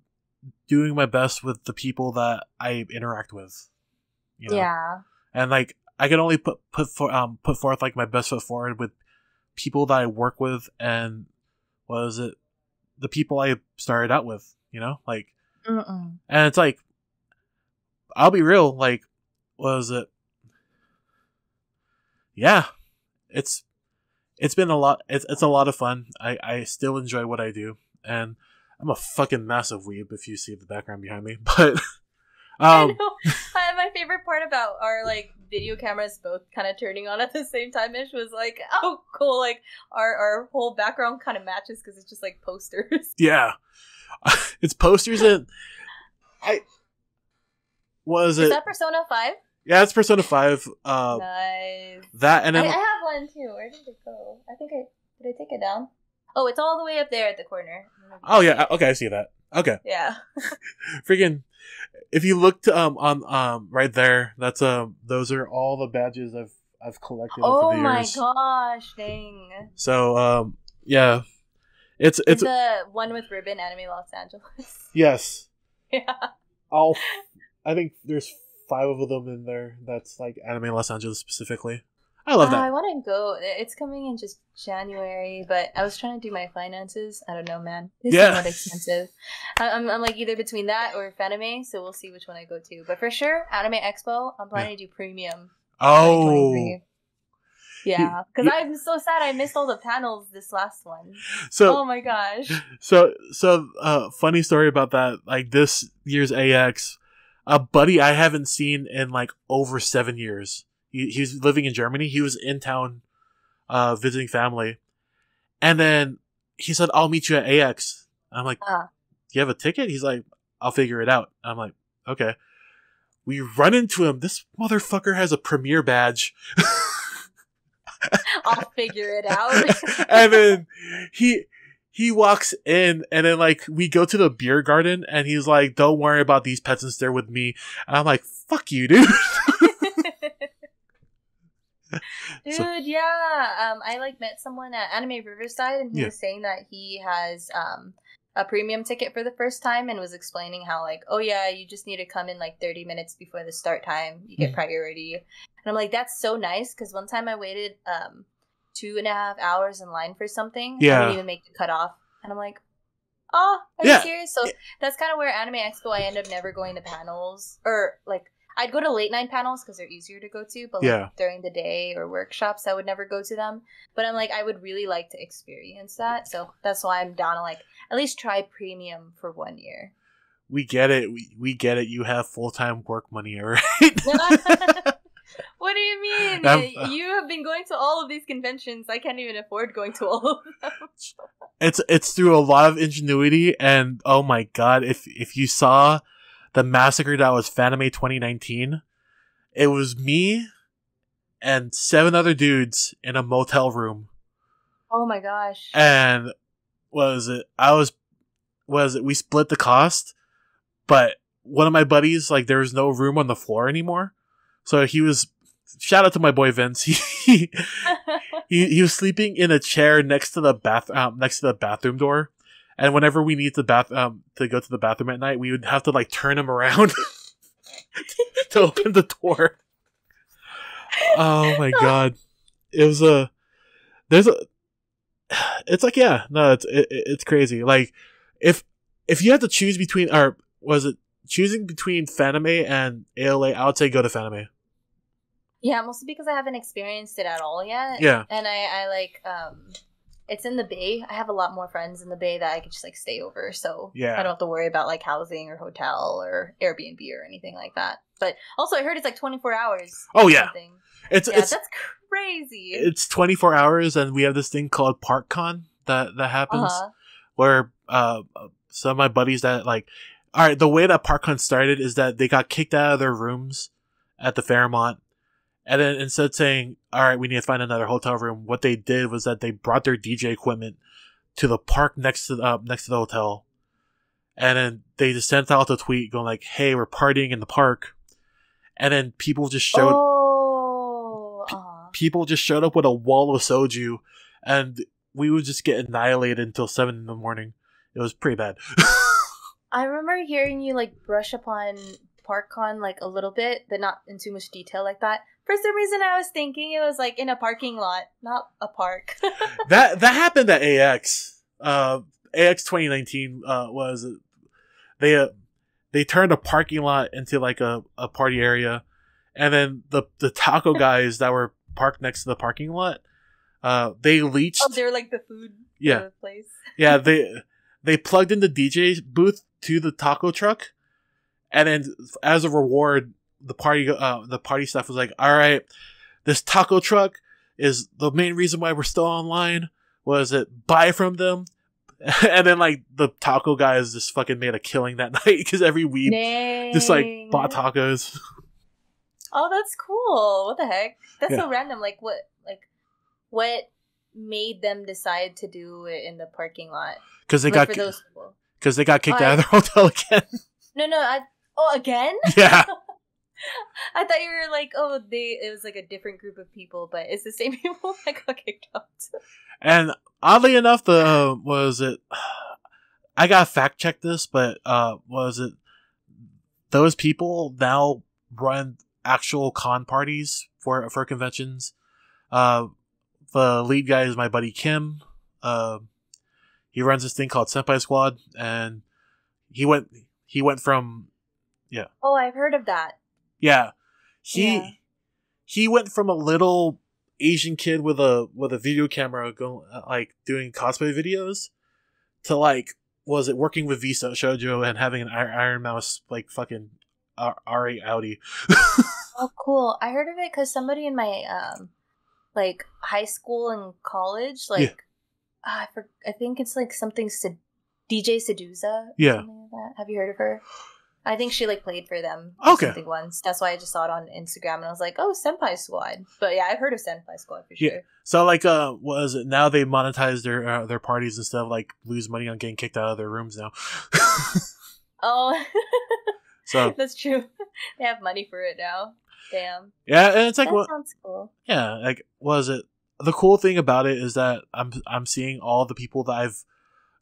doing my best with the people that I interact with. You know? Yeah. And like, I can only put forth like my best foot forward with people that I work with, and what is it? The people I started out with, you know, like, and it's like, I'll be real, like, what is it? Yeah, it's been a lot. It's a lot of fun. I still enjoy what I do, and I'm a fucking massive weeb if you see the background behind me. But I know. My favorite part about our like video cameras both kind of turning on at the same time ish was like, oh cool, like our whole background kind of matches because it's just like posters. Yeah, it's posters and was it? Is that Persona 5? Yeah, it's Persona 5. Nice. That and then I have one too. Where did it go? Did I take it down? Oh, it's all the way up there at the corner. Oh yeah, okay, I see that. Okay. Yeah. Freaking, if you looked on right there, that's those are all the badges I've collected over the years. Oh my gosh, dang. So yeah. It's the one with ribbon anime Los Angeles. Yes. Yeah. I think there's 5 of them in there. That's like anime Los Angeles specifically. I love that. I want to go. It's coming in just January, but I was trying to do my finances. I don't know, man. It's somewhat expensive. I'm like either between that or Fanime, so we'll see which one I go to. But for sure, Anime Expo, I'm planning to do premium. Oh. Yeah, because I'm so sad I missed all the panels this last one. So, oh my gosh. So, funny story about that. Like this year's AX, a buddy I haven't seen in like over 7 years. He's living in Germany. He was in town, visiting family, and then he said, "I'll meet you at AX." I'm like, "Do you have a ticket?" He's like, "I'll figure it out." I'm like, "Okay." We run into him. This motherfucker has a premiere badge. I'll figure it out. And then he walks in, and then like we go to the beer garden, and he's like, "Don't worry about these pets and stare with me." And I'm like, "Fuck you, dude." Dude, yeah. I like met someone at Anime Riverside, and he was saying that he has a premium ticket for the first time, and was explaining how like, oh yeah, you just need to come in like 30 minutes before the start time. You get priority. And I'm like, that's so nice, because one time I waited 2.5 hours in line for something. I didn't even make the cutoff, and I'm like, oh, are you serious? So that's kind of where Anime Expo, I end up never going to panels, or like I'd go to late night panels because they're easier to go to, but like during the day or workshops, I would never go to them. But I'm like, I would really like to experience that, so that's why I'm down to like at least try premium for 1 year. We get it. We get it. You have full-time work money, all right? What do you mean? You have been going to all of these conventions. I can't even afford going to all of them. It's through a lot of ingenuity, and oh my god, if you saw the massacre that was Fanime 2019, it was me and 7 other dudes in a motel room. Oh my gosh. And we split the cost, but one of my buddies, like, there was no room on the floor anymore. So shout out to my boy Vince. He was sleeping in a chair next to the bathroom door. And whenever we need to go to the bathroom at night, we would have to like turn him around to open the door. Oh my god! It's like, yeah, no, it's crazy. Like if you had to choose between, or was it choosing between Fanime and ALA, I would say go to Fanime. Yeah, mostly because I haven't experienced it at all yet. Yeah, and I like it's in the Bay. I have a lot more friends in the Bay that I could just like stay over, so I don't have to worry about like housing or hotel or Airbnb or anything like that. But also, I heard it's like 24 hours. Oh yeah, it's that's crazy. It's 24 hours, and we have this thing called ParkCon that happens, where some of my buddies that like, all right, the way that ParkCon started is that they got kicked out of their rooms at the Fairmont. And then instead of saying, all right, we need to find another hotel room, what they did was that they brought their DJ equipment to the park next to the hotel. And then they just sent out a tweet going like, hey, we're partying in the park. And then people just showed people just showed up with a wall of soju, and we would just get annihilated until 7 in the morning. It was pretty bad. I remember hearing you like brush upon ParkCon like a little bit, but not in too much detail like that. For some reason, I was thinking it was like in a parking lot, not a park. that happened at AX. AX 2019 was they turned a parking lot into like a party area, and then the taco guys that were parked next to the parking lot, they leached. Oh, they're like the food place. Yeah, they plugged in the DJ booth to the taco truck, and then as a reward, the party staff was like, "All right, this taco truck is the main reason why we're still online. Was it buy from them?" And then like the taco guys just fucking made a killing that night because every weeb just like bought tacos. Oh, that's cool. What the heck? That's so random. Like what made them decide to do it in the parking lot? Because they like, got for those people. Because they got kicked out of their hotel again. No. Again? Yeah. I thought you were like, it was like a different group of people, but it's the same people that got kicked out. And oddly enough, I gotta fact check this, but was it those people now run actual con parties for conventions? The lead guy is my buddy Kim. He runs this thing called Senpai Squad, and he went from Oh, I've heard of that. Yeah. He went from a little Asian kid with a video camera going like doing cosplay videos to like working with Visa Shoujo and having an Iron Mouse like fucking R8 Audi. Oh, cool. I heard of it because somebody in my like high school and college, like I think it's like something DJ Seduza. Yeah. Something like that. Have you heard of her? I think she like played for them something once. That's why I just saw it on Instagram and I was like, oh, Senpai Squad. But yeah, I've heard of Senpai Squad for sure. Yeah. So like was it now they monetize their parties and stuff, like lose money on getting kicked out of their rooms now. Oh. So that's true. They have money for it now. Damn. Yeah, and it's like that sounds cool. Yeah, like the cool thing about it is that I'm seeing all the people that I've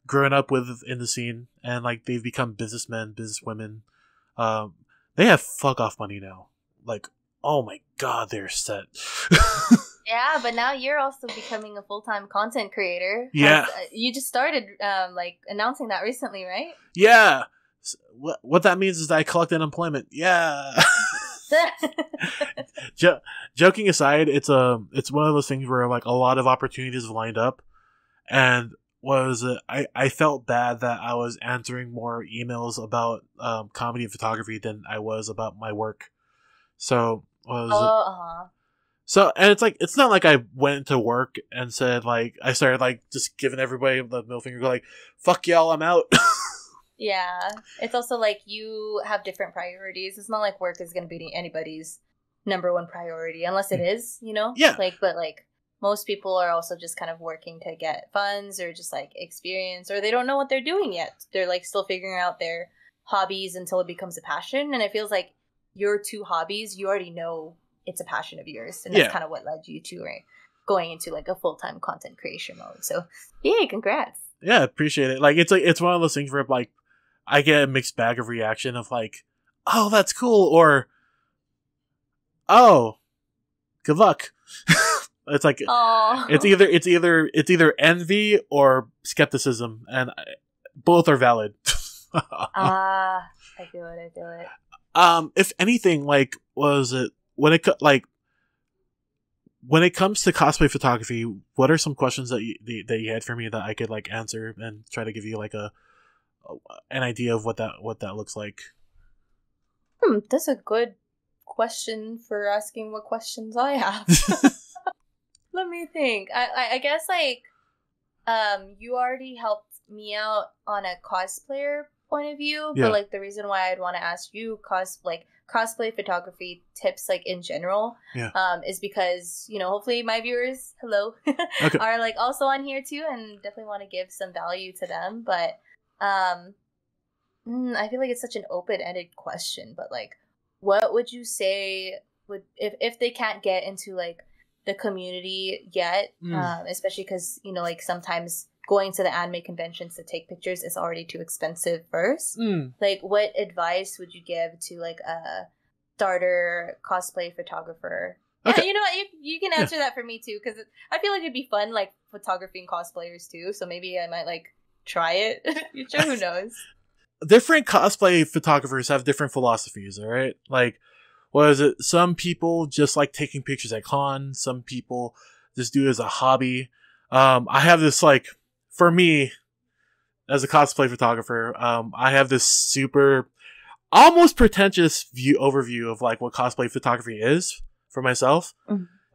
grown up with in the scene, and like they've become businessmen, businesswomen. They have fuck off money now. Like, oh my god, they're set. Yeah, but now you're also becoming a full-time content creator. Yeah. You just started like announcing that recently, right? Yeah. What that means is that I collect unemployment. Yeah. Joking aside, it's one of those things where like a lot of opportunities have lined up, and I felt bad that I was answering more emails about comedy and photography than I was about my work. So So, and it's like, it's not like I went to work and said like, I started like just giving everybody the middle finger, go like, fuck y'all, I'm out. Yeah. It's also like you have different priorities. It's not like work is going to be anybody's number one priority unless it is, you know? Yeah. Like, but like most people are also just kind of working to get funds or just like experience, or they don't know what they're doing yet. They're like still figuring out their hobbies until it becomes a passion. And it feels like your two hobbies, you already know it's a passion of yours, and that's kind of what led you to going into like a full-time content creation mode. So yay, congrats. Yeah, appreciate it. Like it's one of those things where like I get a mixed bag of reaction of like, oh, that's cool, or oh, good luck. It's like it's either envy or skepticism, and both are valid. I feel it. If anything, like, was it when it comes to cosplay photography, what are some questions that you had for me that I could like answer and try to give you like an idea of what that looks like? That's a good question for asking what questions I have. Let me think. I guess like you already helped me out on a cosplayer point of view, but like the reason why I'd want to ask you cosplay photography tips like in general is because, you know, hopefully my viewers are like also on here too, and definitely want to give some value to them. But I feel like it's such an open-ended question, but like what would you say would if they can't get into like the community yet, especially because, you know, like sometimes going to the anime conventions to take pictures is already too expensive first. Like, what advice would you give to like a starter cosplay photographer? Okay. Yeah, you know what? You can answer that for me too, because I feel like it'd be fun, like photography and cosplayers too. So maybe I might like try it. Sure, who knows? Different cosplay photographers have different philosophies. All right, like what is it? Some people just like taking pictures at cons. Some people just do it as a hobby. I have this like, for me, as a cosplay photographer, I have this super, almost pretentious overview of like what cosplay photography is for myself.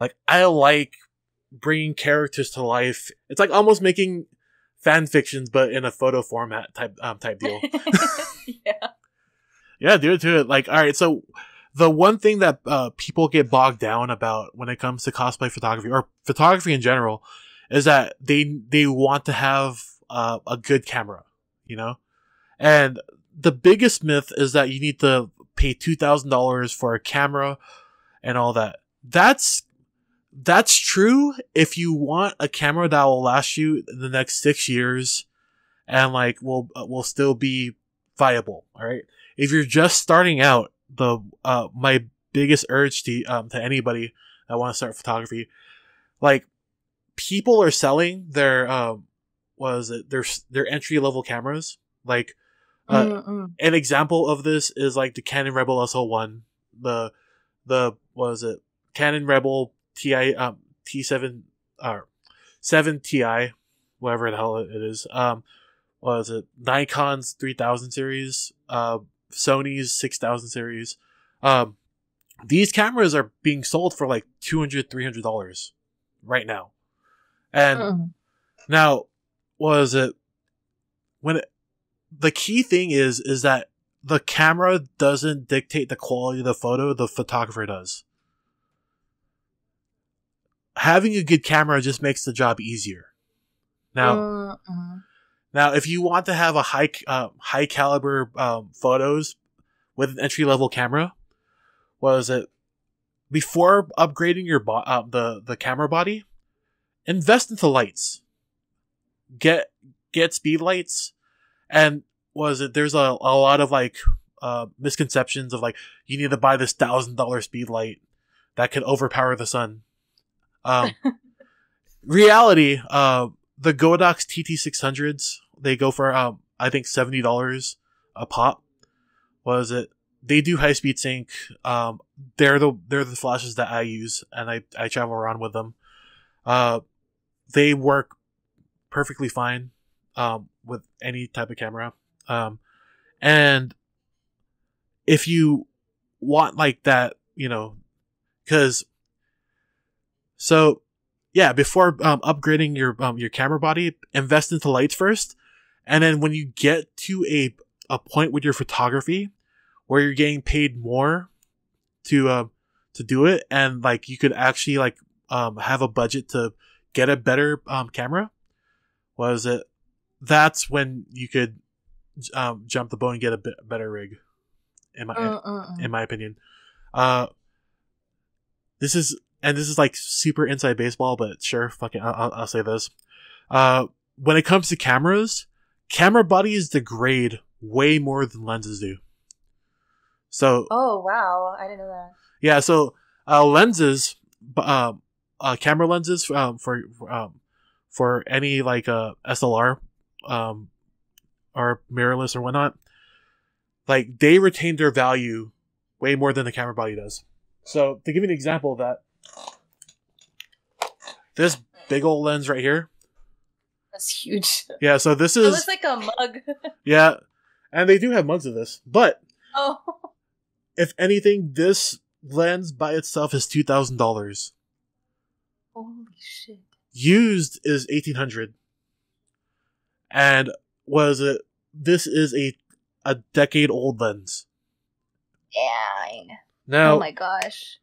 Like, I like bringing characters to life. It's like almost making fan fictions, but in a photo format type deal. Yeah, do it. Like, all right, so the one thing that people get bogged down about when it comes to cosplay photography or photography in general is that they want to have a good camera, you know? And the biggest myth is that you need to pay $2,000 for a camera and all that. That's true if you want a camera that will last you the next 6 years and like will still be viable. All right. If you're just starting out, my biggest urge to anybody that want to start photography, like, people are selling their their entry level cameras. Like, an example of this is like the Canon Rebel SL1, the Canon Rebel TI T7 7 Ti, whatever the hell it is. Nikon's 3000 series, Sony's 6000 series. These cameras are being sold for like $200-$300 right now. And now, the key thing is that the camera doesn't dictate the quality of the photo, the photographer does. Having a good camera just makes the job easier. Now, if you want to have a high caliber photos with an entry level camera, before upgrading your the camera body, invest into lights. Get speed lights, and there's a lot of like misconceptions of like you need to buy this $1,000 speed light that can overpower the sun. Reality, the Godox TT600s, they go for I think $70 a pop. They do high speed sync. They're the flashes that I use, and I travel around with them. They work perfectly fine with any type of camera. And if you want like that, you know, before upgrading your camera body, invest into lights first, and then when you get to a point with your photography where you're getting paid more to do it, and like you could actually like have a budget to get a better camera, that's when you could jump the boat and get a better rig, in my opinion. This is like super inside baseball, but sure, fuck it, I'll say this. When it comes to cameras, camera bodies degrade way more than lenses do. So. Oh wow, I didn't know that. Yeah, so lenses, camera lenses for any like SLR, or mirrorless or whatnot, like they retain their value way more than the camera body does. So to give you an example of that, this big old lens right here. That's huge. Yeah, so this is. It looks like a mug. Yeah, and they do have mugs of this, but if anything, this lens by itself is $2,000. Holy shit! Used is $1,800, and this is a decade old lens. Dang. Now, oh my gosh.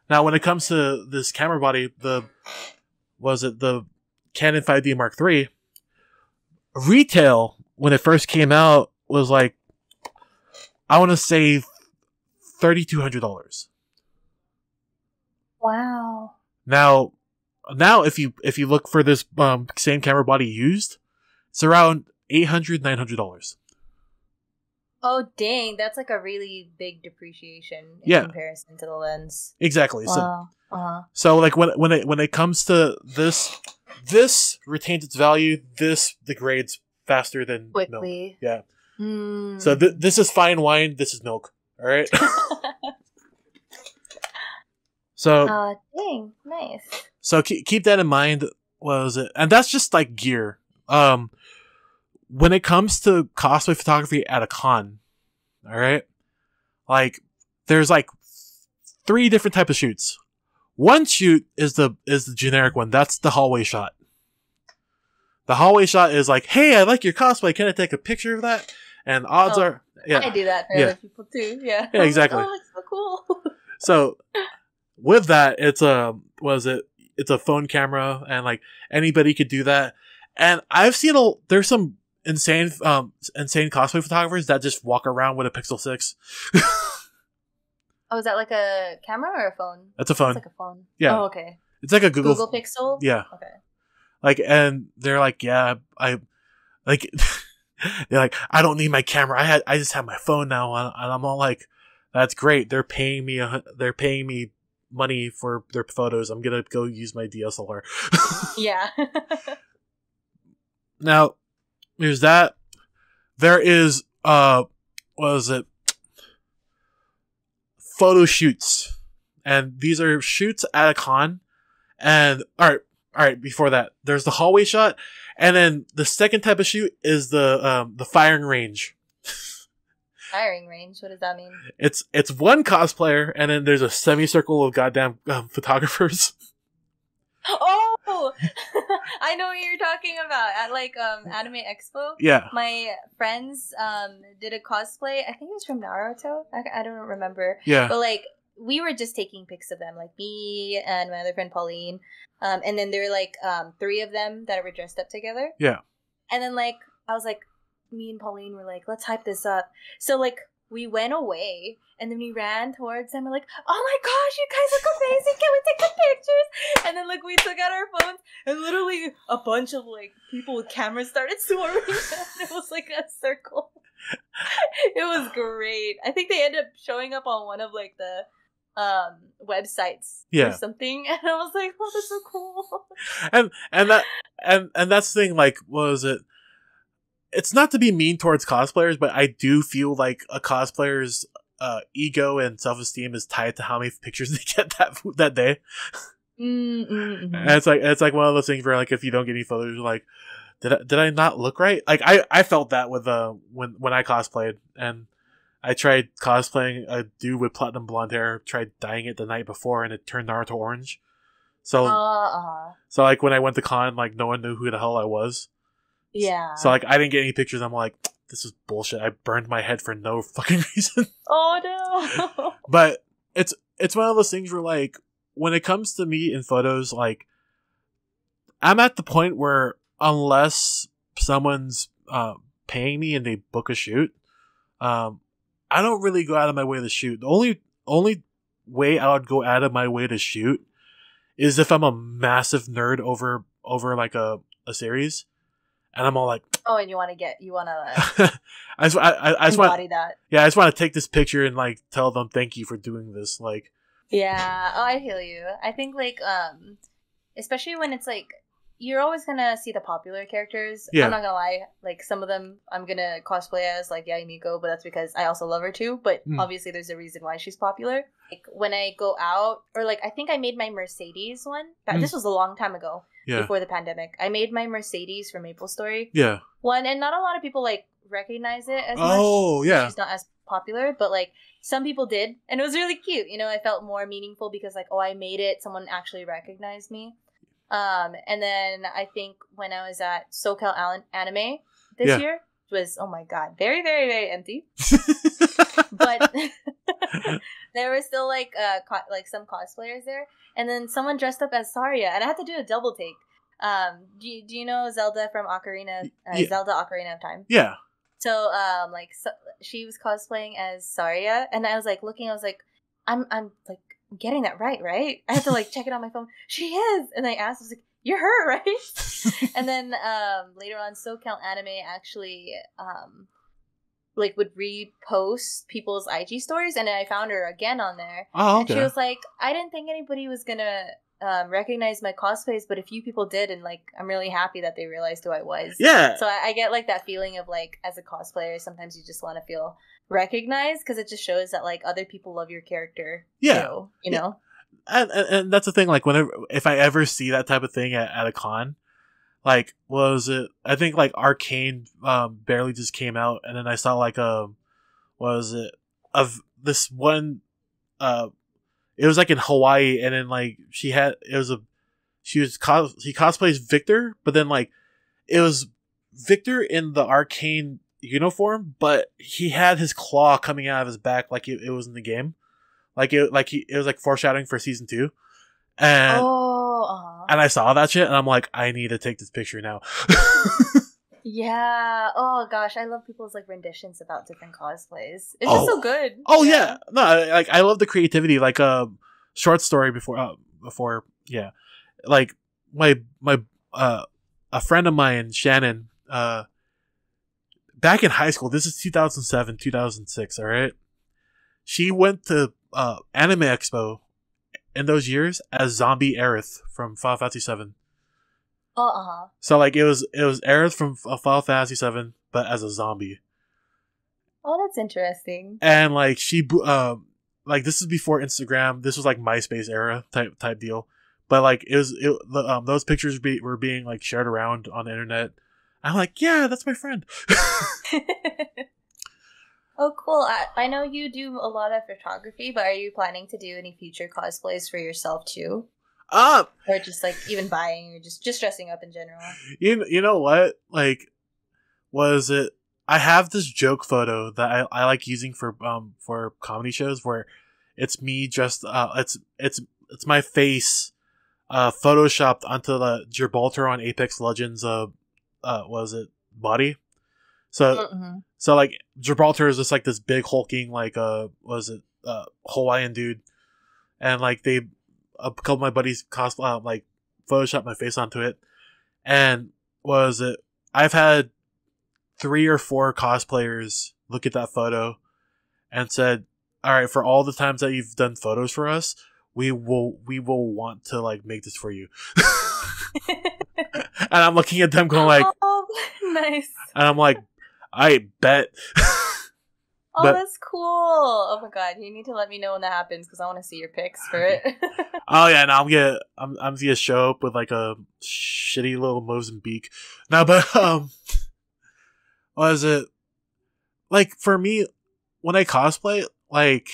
Now, when it comes to this camera body, the Canon 5D Mark III, retail when it first came out was like, I want to say $3,200. Wow. Now if you look for this same camera body used, it's around $800-$900. Oh dang, that's like a really big depreciation in Yeah. comparison to the lens. Exactly. Wow. So like when it comes to this retains its value. This degrades faster than milk. Quickly. Yeah. Mm. So this is fine wine. This is milk. All right. So dang, nice. so keep that in mind. What was it? And that's just like gear. When it comes to cosplay photography at a con, all right, like there's like 3 different types of shoots. One shoot is the generic one. That's the hallway shot. The hallway shot is like, hey, I like your cosplay. Can I take a picture of that? And odds are, yeah, I do that for other people too. Yeah. Yeah, exactly. Oh, that's so cool. So with that, it's it's a phone camera, and like anybody could do that. And I've seen there's some insane cosplay photographers that just walk around with a Pixel 6. Oh, is that like a camera or a phone? That's a phone. It's like a phone. Yeah. Oh, okay. It's like a Google Pixel? Yeah. Okay. Like, and they're like, yeah, I like, they're like, I don't need my camera. I just have my phone now. And I'm all like, that's great. They're paying me money for their photos. I'm going to go use my DSLR. Yeah. Now, there's that. There is, what is it? Photo shoots. And these are shoots at a con. And, alright, before that, there's the hallway shot. And then the second type of shoot is the firing range. Firing range? What does that mean? It's one cosplayer, and then there's a semicircle of goddamn photographers. Oh! I know what you're talking about. At like Anime Expo. Yeah. My friends did a cosplay. I think it was from Naruto. I don't remember. Yeah. But like we were just taking pics of them, like me and my other friend Pauline. And then there were like 3 of them that were dressed up together. Yeah. And then like I was like, me and Pauline were like, let's hype this up. So like we went away and then we ran towards them. We're like, oh my gosh, you guys look amazing. Can we take some pictures? And then like we took out our phones and literally a bunch of like people with cameras started swarming. It was like a circle. It was great. I think they ended up showing up on one of like the websites or something, and I was like, oh, that's so cool. And that's the thing, like, what was it? It's not to be mean towards cosplayers, but I do feel like a cosplayer's ego and self-esteem is tied to how many pictures they get that day. Mm-hmm. And it's like one of those things where like if you don't get any photos, you're like, did I not look right? Like I felt that with when I cosplayed, and I tried cosplaying a dude with platinum blonde hair, tried dyeing it the night before, and it turned Naruto orange. So so like when I went to con, like no one knew who the hell I was. Yeah. So like I didn't get any pictures. I'm like, this is bullshit. I burned my head for no fucking reason. Oh no. But it's one of those things where like when it comes to me in photos, like I'm at the point where unless someone's paying me and they book a shoot, I don't really go out of my way to shoot. The only way I would go out of my way to shoot is if I'm a massive nerd over like a series, and I'm all like, oh, and you want to I just embody that. Yeah, I just want to take this picture and like tell them thank you for doing this. Like, yeah, oh, I feel you. I think like especially when it's like you're always gonna see the popular characters. Yeah. I'm not gonna lie, like some of them I'm gonna cosplay as, like Miko, but that's because I also love her too. But obviously there's a reason why she's popular. Like when I go out, or like I think I made my Mercedes one. This was a long time ago, before the pandemic. I made my Mercedes for Maple Story. Yeah. One, and not a lot of people like recognize it as much. Oh, yeah. She's not as popular, but like some people did, and it was really cute. You know, I felt more meaningful because like, oh, I made it. Someone actually recognized me. And then I think when I was at SoCal Anime this year, it was, oh my god, very, very, very empty. But there were still like some cosplayers there, and then someone dressed up as Saria, and I had to do a double take. Do you know Zelda from Ocarina? Zelda Ocarina of Time. Yeah. So she was cosplaying as Saria, and I was like looking. I was like, I'm like, I'm getting that right? I had to like check it on my phone. She is. And I asked, I was like, you're her, right? And then later on, SoCal Anime actually like would repost people's IG stories, and then I found her again on there. Oh, okay. And she was like, I didn't think anybody was gonna recognize my cosplays, but a few people did, and like I'm really happy that they realized who I was. Yeah. So I get like that feeling of like, as a cosplayer, sometimes you just want to feel recognized, because it just shows that like other people love your character too, you know. And that's the thing, like whenever, if I ever see that type of thing at a con, like, was it, I think like Arcane barely just came out, and then I saw like was it of this one it was like in Hawaii, and then like he cosplays Victor, but then like it was Victor in the Arcane uniform, but he had his claw coming out of his back like it was in the game. It was like foreshadowing for season 2. And and I saw that shit, and I'm like, I need to take this picture now. Yeah. Oh gosh, I love people's like renditions about different cosplays. It's just so good. Oh yeah. No, like I love the creativity. Like short story before like my a friend of mine, Shannon, back in high school. This is 2007, 2006. All right. She went to Anime Expo in those years as Zombie Aerith from Final Fantasy 7. So like it was Aerith from Final Fantasy 7, but as a zombie. Oh, that's interesting. And like she like this is before Instagram. This was like MySpace era type deal. But like those pictures were being like shared around on the internet. I'm like, yeah, that's my friend. Oh, cool. I know you do a lot of photography, but are you planning to do any future cosplays for yourself too? Or just like even buying, or just dressing up in general? You know what? Like, was it? I have this joke photo that I like using for comedy shows where it's me dressed. It's my face, photoshopped onto the Gibraltar on Apex Legends. Was it body? So like Gibraltar is just like this big hulking like Hawaiian dude, and like a couple of my buddies like photoshopped my face onto it, and I've had 3 or 4 cosplayers look at that photo and said, all right, for all the times that you've done photos for us, we will want to like make this for you. And I'm looking at them going like, oh, nice. And I'm like, I bet. Oh, that's cool. Oh my god, you need to let me know when that happens, because I want to see your pics for it. Oh yeah, now I'm gonna show up with like a shitty little Mozambique. No, but was it like for me when I cosplay, like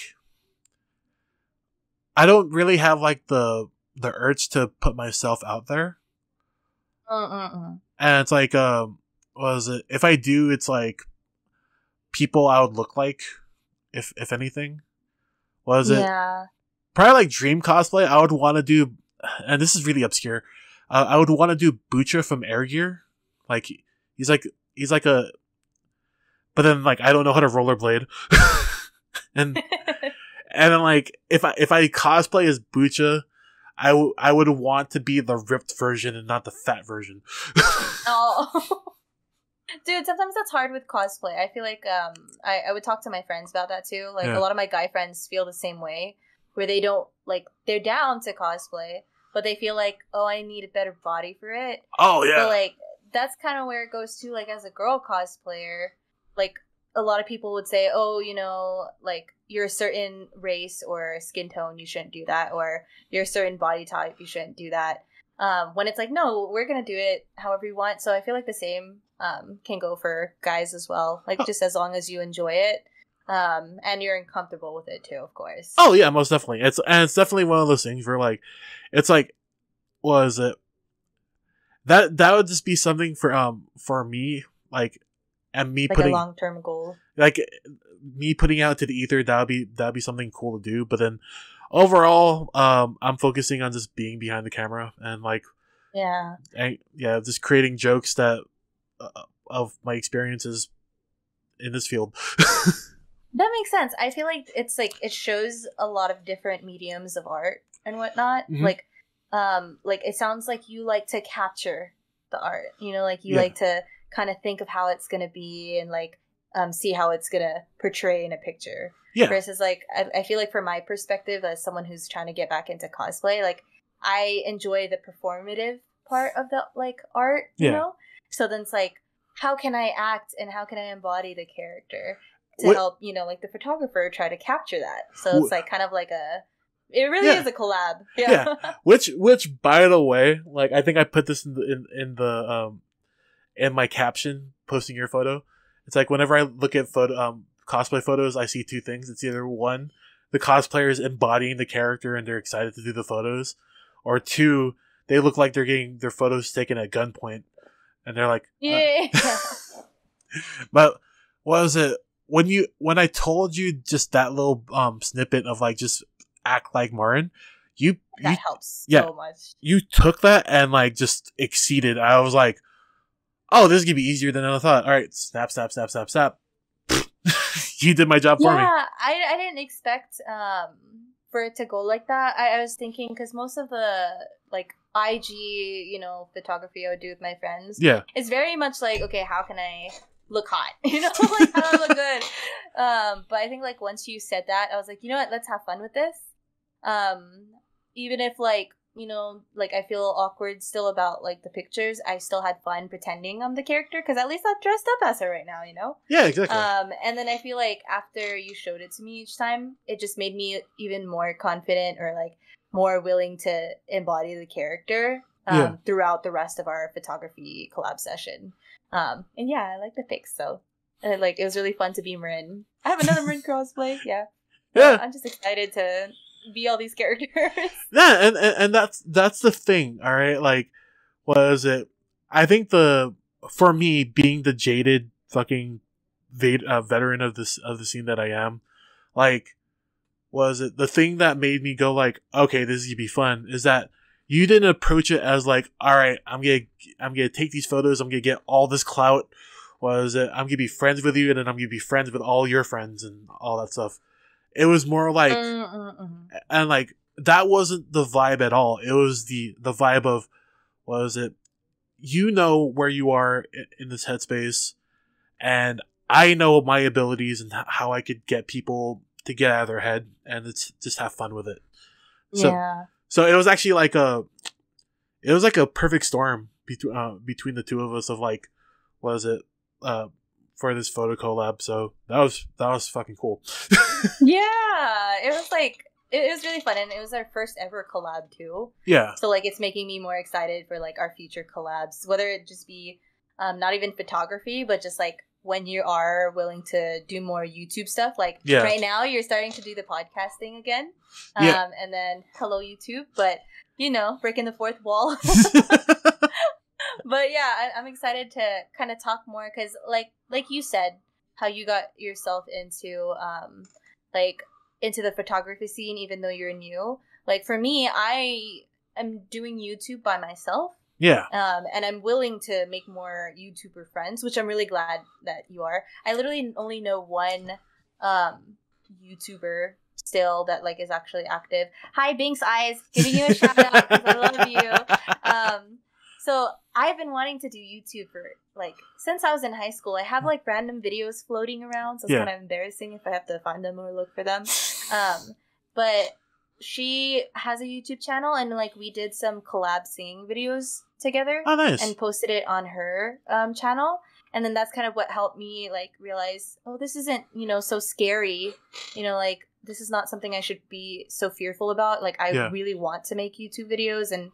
I don't really have like the urge to put myself out there. And it's like if I do, it's like people I would look like, if anything. Yeah. Probably like dream cosplay, I would want to do, and this is really obscure, I would want to do Butcher from Air Gear. Like, he's like a, but then like, I don't know how to rollerblade. and then like, if I cosplay as Butcher, I would want to be the ripped version and not the fat version. Oh. Dude, sometimes that's hard with cosplay. I feel like I would talk to my friends about that too. Like a lot of my guy friends feel the same way, where they don't like, they're down to cosplay, but they feel like, oh, I need a better body for it. Oh yeah. But like that's kind of where it goes to. Like as a girl cosplayer, like a lot of people would say, oh, you know, like you're a certain race or skin tone, you shouldn't do that, or you're a certain body type, you shouldn't do that. When it's like, no, we're gonna do it however you want. So I feel like the same can go for guys as well. Like just as long as you enjoy it, and you're comfortable with it too, of course. Oh yeah, most definitely. It's definitely one of those things where like, it's like, was it that would just be something for me, like, and me like putting a long-term goal, like me putting out to the ether. That'd be something cool to do. But then overall, I'm focusing on just being behind the camera and like, just creating jokes that of my experiences in this field. That makes sense. I feel like it's like it shows a lot of different mediums of art and whatnot. Mhm. Like it sounds like you like to capture the art. You know, like you like to kind of think of how it's gonna be and like see how it's gonna portray in a picture. Yeah. Versus like I feel like from my perspective as someone who's trying to get back into cosplay, like I enjoy the performative part of the like art, you know? So then it's like, how can I act and how can I embody the character to help, you know, like the photographer try to capture that. So it's like kind of like it really is a collab. Yeah. Which by the way, like I think I put this in my caption posting your photo. It's like whenever I look at cosplay photos, I see two things. It's either one, the cosplayers embodying the character and they're excited to do the photos, or two, they look like they're getting their photos taken at gunpoint and they're like, But what was it when I told you just that little snippet of like just act like Martin, that helps so much. You took that and like just exceeded. I was like, oh, this is gonna be easier than I thought. All right, snap. You did my job for me. Yeah, I didn't expect for it to go like that. I was thinking because most of the like IG, you know, photography I would do with my friends, it's very much like, okay, how can I look hot? You know, like how do I look good? But I think like once you said that, I was like, you know what, let's have fun with this. Even if like, you know, like I feel awkward still about like the pictures, I still had fun pretending I'm the character because at least I'm dressed up as her right now, you know? Yeah, exactly. And then I feel like after you showed it to me each time, it just made me even more confident or like more willing to embody the character throughout the rest of our photography collab session. And yeah, I like the pics, so like it was really fun to be Marin. I have another Marin cosplay, yeah. I'm just excited to be all these characters. Yeah, and that's the thing, all right? Like, what is it? I think for me, being the jaded fucking veteran of the scene that I am, like, was it the thing that made me go like, okay, this is gonna be fun? Is that you didn't approach it as like, all right, I'm gonna take these photos, I'm gonna get all this clout. Was it? I'm gonna be friends with you, and then I'm gonna be friends with all your friends and all that stuff. It was more like, and like that wasn't the vibe at all. It was the vibe of, what was it? You know where you are in this headspace, and I know my abilities and how I could get people to get out of their head, and it's just have fun with it. So it was actually like a perfect storm between the two of us of like, what was it? For this photo collab, so that was fucking cool. Yeah, it was like it was really fun, and it was our first ever collab too. Yeah. So like it's making me more excited for like our future collabs, whether it just be not even photography, but just like when you are willing to do more YouTube stuff. Like right now, you're starting to do the podcasting again, and then hello YouTube, but you know, breaking the fourth wall. But yeah, I'm excited to kind of talk more because, like you said, how you got yourself into into the photography scene, even though you're new. Like for me, I am doing YouTube by myself. Yeah. And I'm willing to make more YouTuber friends, which I'm really glad that you are. I literally only know one YouTuber still that like is actually active. Hi, Binks Eyes, giving you a shout out because I love you. So I've been wanting to do YouTube for like since I was in high school. I have like random videos floating around, so it's kind of embarrassing if I have to find them or look for them. But she has a YouTube channel, and like we did some collab singing videos together. Oh, nice. And posted it on her channel. And then that's kind of what helped me like realize, oh, this isn't, you know, so scary. You know, like this is not something I should be so fearful about. Like I really want to make YouTube videos and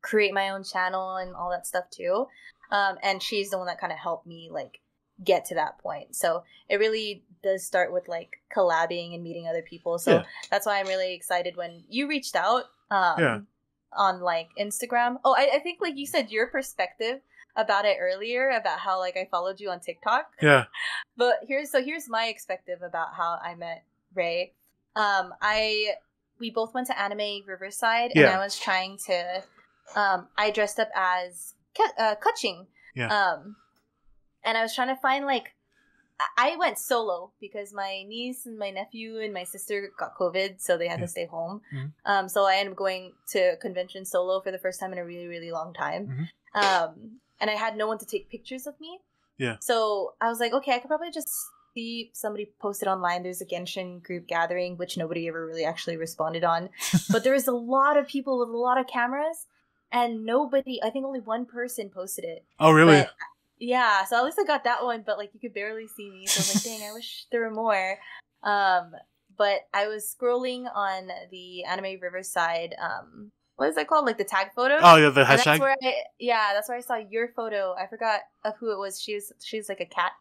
create my own channel and all that stuff too. And she's the one that kind of helped me like get to that point. So it really does start with like collabing and meeting other people. So that's why I'm really excited when you reached out on like Instagram. Oh, I think like you said your perspective about it earlier about how like I followed you on TikTok. Yeah. But here's my perspective about how I met Ray. We both went to Anime Riverside, and I was trying to I dressed up as Kutching. Yeah. And I was trying to find like I went solo because my niece and my nephew and my sister got COVID, so they had to stay home. Mm-hmm. So I ended up going to a convention solo for the first time in a really, really long time. Mm-hmm. And I had no one to take pictures of me. Yeah. So I was like, okay, I could probably just see somebody posted online. There's a Genshin group gathering, which nobody ever really actually responded on. But there was a lot of people with a lot of cameras, and nobody, I think only one person posted it. Oh, really? But, yeah, so at least I got that one, but like you could barely see me. So I was like, dang, I wish there were more. But I was scrolling on the Anime Riverside, what is that called? Like the tag photo? Oh, yeah, the hashtag? That's where I saw your photo. I forgot of who it was. She's like a cat.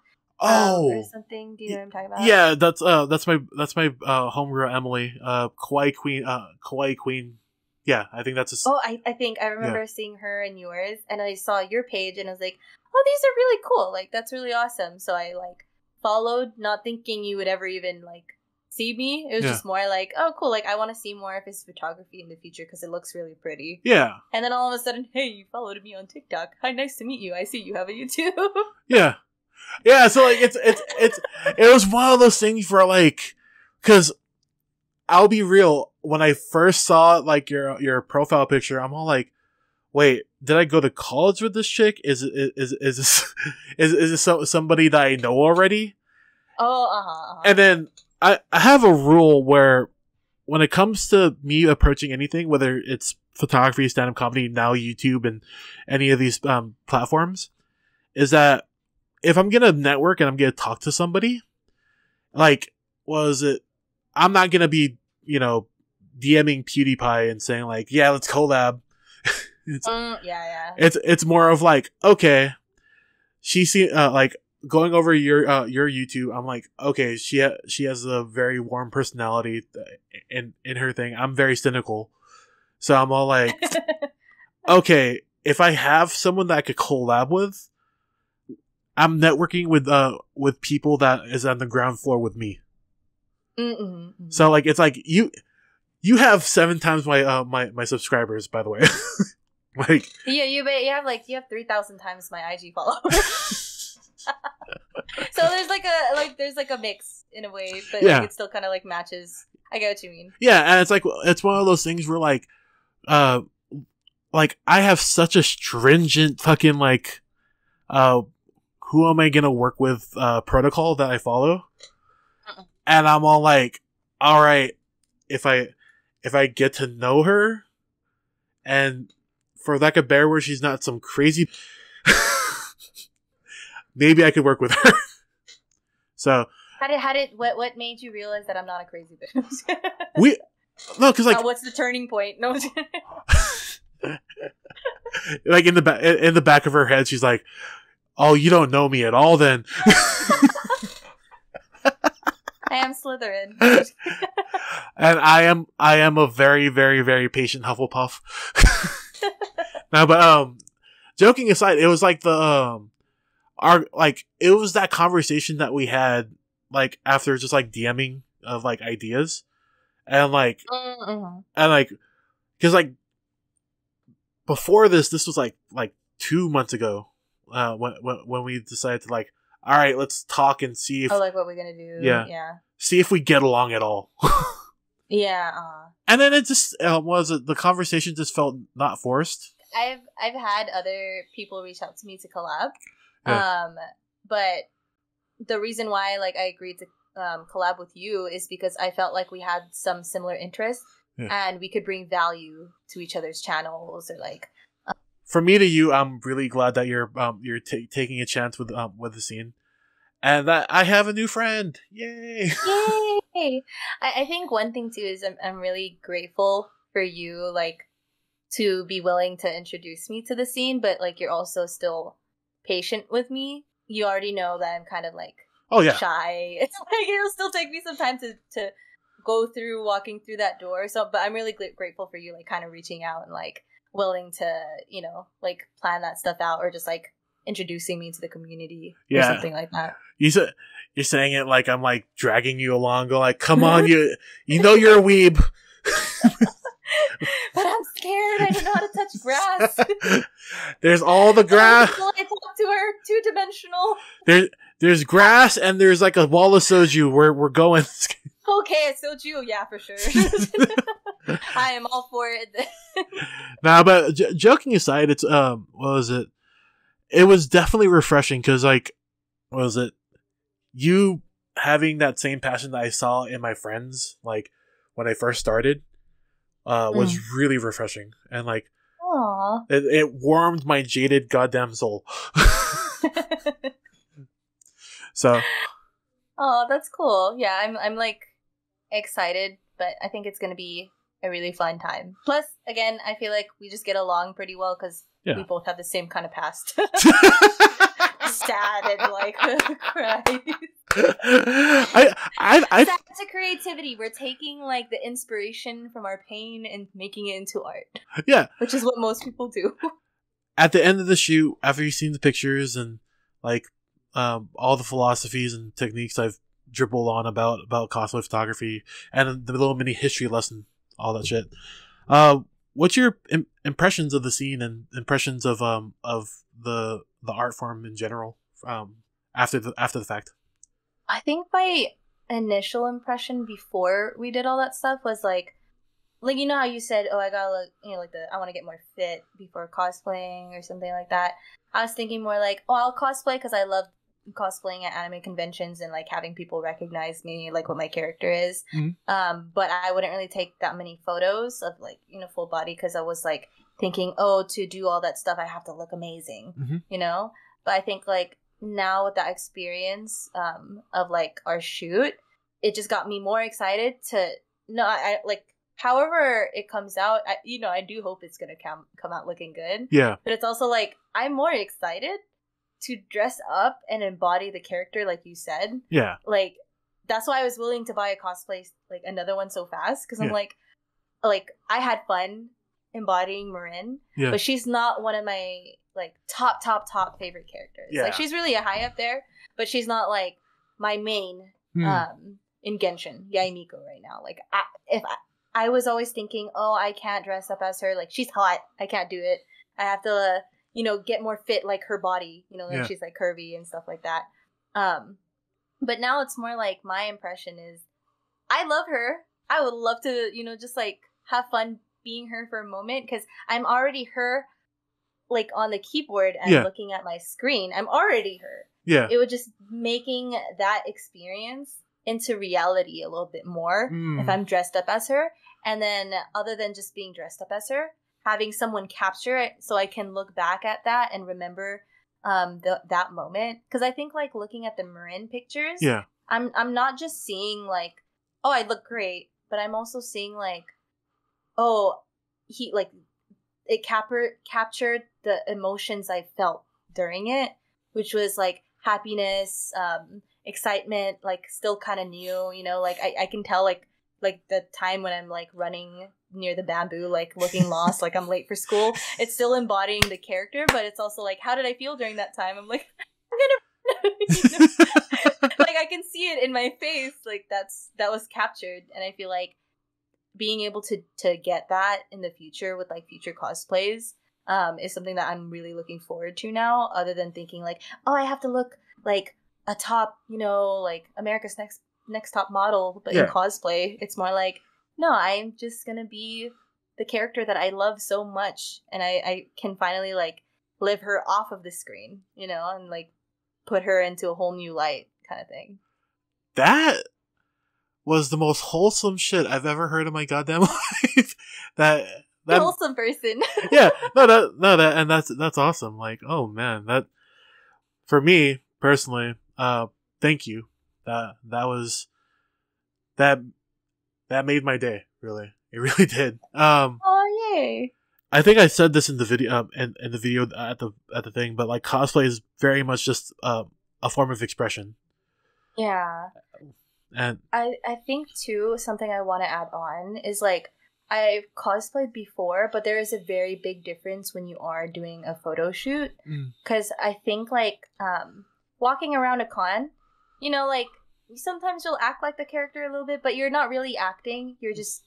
Or something. Do you know what I'm talking about? Yeah, that's my homegirl Emily, Kawaii Queen. Yeah, I think that's a... Oh, I think I remember seeing her and yours, and I saw your page, and I was like, oh, these are really cool. Like, that's really awesome. So I, like, followed, not thinking you would ever even, like, see me. It was just more like, oh, cool. Like, I want to see more of his photography in the future because it looks really pretty. Yeah. And then all of a sudden, hey, you followed me on TikTok. Hi, nice to meet you. I see you have a YouTube. Yeah. Yeah, so, like, it was one of those things where, like, because I'll be real, when I first saw, like, your profile picture, I'm all like, wait, did I go to college with this chick? Is this somebody that I know already? Oh, And then I have a rule where when it comes to me approaching anything, whether it's photography, stand-up comedy, now YouTube, and any of these platforms, is that if I'm gonna network and I'm gonna talk to somebody, like, I'm not gonna be, DMing PewDiePie and saying like, yeah, let's collab. It's more of like, okay, she like going over your YouTube. I'm like, okay, she has a very warm personality in her thing. I'm very cynical, so I'm all like, okay, if I have someone that I could collab with, I'm networking with people that is on the ground floor with me. Mm-hmm. So like, it's like you have 7 times my subscribers, by the way. Like, yeah, you have 3,000 times my IG followers. So there's like a mix in a way, but like, it still kind of like matches. I get what you mean. Yeah, and it's like, it's one of those things where like I have such a stringent fucking like who am I gonna work with protocol that I follow, and I'm all like, all right, if I get to know her, and for lack of better word, she's not some crazy, maybe I could work with her. So what made you realize that I'm not a crazy bitch? Because like, what's the turning point? No. Like in the back of her head, she's like, "Oh, you don't know me at all, then." I am Slytherin. And I am a very, very, very patient Hufflepuff. No, but joking aside, it was like it was that conversation that we had like after just like DMing of like ideas, and like because like before this was like 2 months ago when we decided to like, all right, let's talk and see if like what we're gonna do. Yeah. See if we get along at all. Yeah. And then it just the conversation just felt not forced. I've had other people reach out to me to collab. Yeah. But the reason why like I agreed to collab with you is because I felt like we had some similar interests, and we could bring value to each other's channels, or like. For me to you, I'm really glad that you're taking a chance with the scene, and that I have a new friend. Yay! Yay! I think one thing too is I'm really grateful for you, like, to be willing to introduce me to the scene, but like you're also still patient with me. You already know that I'm kind of like shy. It's like it'll still take me some time to go through walking through that door. So, but I'm really grateful for you, like, kind of reaching out and like willing to, like, plan that stuff out, or just like introducing me to the community or something like that. You're saying it like I'm like dragging you along, go like, come on, you know you're a weeb. But I'm scared. I don't know how to touch grass. There's all the grass. I talk to her 2-dimensional. There's grass and there's like a wall of soju where we're going. Okay, it's soju, yeah, for sure. I am all for it. Nah, but joking aside, it's what was it? It was definitely refreshing because like, what was it? You having that same passion that I saw in my friends, like when I first started, was really refreshing and like, it warmed my jaded goddamn soul. So, oh, that's cool. Yeah, I'm like excited, but I think it's gonna be a really fun time. Plus, again, I feel like we just get along pretty well because we both have the same kind of past. Sad and like cry. Sad to creativity. We're taking like the inspiration from our pain and making it into art. Yeah, which is what most people do. At the end of the shoot, after you've seen the pictures and like all the philosophies and techniques I've dribbled on about cosplay photography and the little mini history lesson, all that shit. What's your impressions of the scene and impressions of the art form in general after the fact? I think my initial impression before we did all that stuff was like you know how you said, oh, I gotta look, you know, like I want to get more fit before cosplaying or something like that. I was thinking more like, oh, I'll cosplay because I love cosplaying at anime conventions and like having people recognize me, like what my character is. But I wouldn't really take that many photos of like, you know, full body because I was like thinking, oh, to do all that stuff I have to look amazing, you know. But I think like now with that experience of like our shoot, it just got me more excited to I like however it comes out. I do hope it's gonna come out looking good. Yeah, but it's also like I'm more excited to dress up and embody the character, like you said. Yeah. Like, that's why I was willing to buy a cosplay, like, another one so fast. Because I'm like, I had fun embodying Marin. Yeah. But she's not one of my, like, top favorite characters. Yeah. Like, she's really a high up there. But she's not, like, my main in Genshin, Yaimiko right now. Like, I was always thinking, oh, I can't dress up as her. Like, she's hot. I can't do it. I have to... get more fit like her body, like she's like curvy and stuff like that. But now it's more like my impression is I love her. I would love to, just like have fun being her for a moment because I'm already her like on the keyboard and looking at my screen. I'm already her. Yeah. It would just making that experience into reality a little bit more if I'm dressed up as her. And then other than just being dressed up as her, having someone capture it so I can look back at that and remember that moment. Because I think like looking at the Marin pictures, I'm not just seeing like, oh, I look great, but I'm also seeing like, oh, he like it captured the emotions I felt during it, which was like happiness, excitement, like still kind of new, like I can tell like the time when I'm like running near the bamboo, like looking lost, like I'm late for school. It's still embodying the character, but it's also like, how did I feel during that time? I'm like, I'm gonna like I can see it in my face, like that was captured. And I feel like being able to get that in the future with like future cosplays is something that I'm really looking forward to now, other than thinking like, oh, I have to look like a top, like America's next top model, but in cosplay it's more like, no, I'm just gonna be the character that I love so much, and I can finally like live her off of the screen, and like put her into a whole new light kind of thing. That was the most wholesome shit I've ever heard in my goddamn life. that wholesome person. That's awesome. Like, oh man, that for me personally, thank you. That made my day, really. It really did. Oh, yay. I think I said this in the video, in the video at the thing, but like cosplay is very much just a form of expression. Yeah. And I think too, something I want to add on is like, I've cosplayed before, but there is a very big difference when you are doing a photo shoot. Because I think like, walking around a con, like, sometimes you'll act like the character a little bit, but you're not really acting. You're just,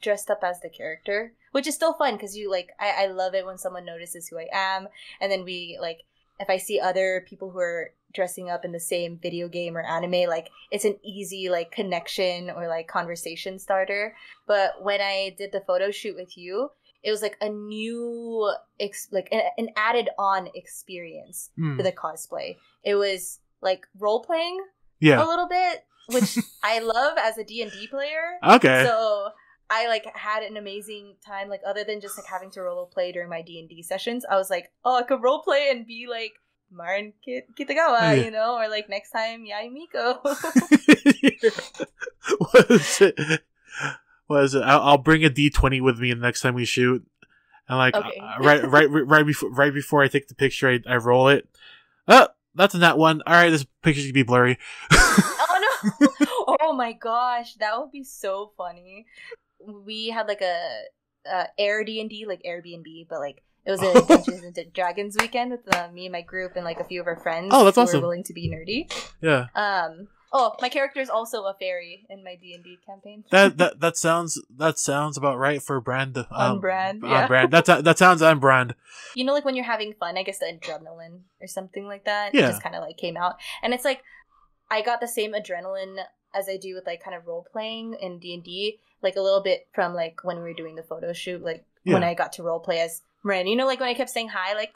dressed up as the character, which is still fun because you like, I love it when someone notices who I am, and then we like if I see other people who are dressing up in the same video game or anime, like it's an easy like connection or like conversation starter. But when I did the photo shoot with you, it was like a new an added on experience for the cosplay. It was like role playing a little bit, which I love as a D&D player. Okay. So I like had an amazing time, like other than just like having to role play during my D&D sessions. I was like, oh, I could role play and be like Marin Kitagawa, you know, or like next time Yai Miko. What is it? I'll bring a D20 with me the next time we shoot, and like right before I take the picture, I roll it. Oh, that's a nat one. All right, this picture's gonna be blurry. Oh no! Oh my gosh, that would be so funny. We had like a Air D&D, like Airbnb, but like it was a Dungeons and Dragons weekend with me and my group and like a few of our friends. Oh, that's who awesome. were willing to be nerdy. Yeah. Oh, my character is also a fairy in my D&D campaign. That sounds about right for brand. On brand. Yeah. On brand. That sounds on brand. You know, like when you're having fun, I guess the adrenaline or something like that. Yeah. It just kind of like came out, and it's like I got the same adrenaline as I do with like kind of role playing in D&D, like a little bit from like when we were doing the photo shoot, like when I got to role play as Marin. You know, like when I kept saying hi, like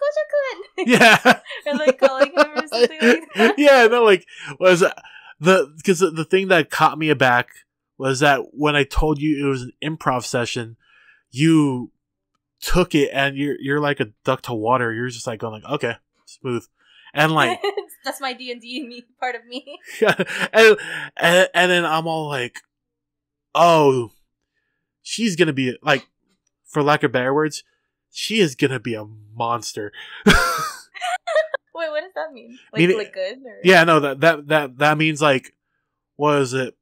"Good." Yeah. And like calling him or something like that. Yeah, no, like was because the thing that caught me aback was that when I told you it was an improv session, you took it and you're like a duck to water. You're just like going like, okay, smooth. And like that's my D&D part of me. and then I'm all like, oh, she's gonna be like, for lack of better words, she is gonna be a monster. Wait, what does that mean? Like good? Or? Yeah, no, that means like, what is it?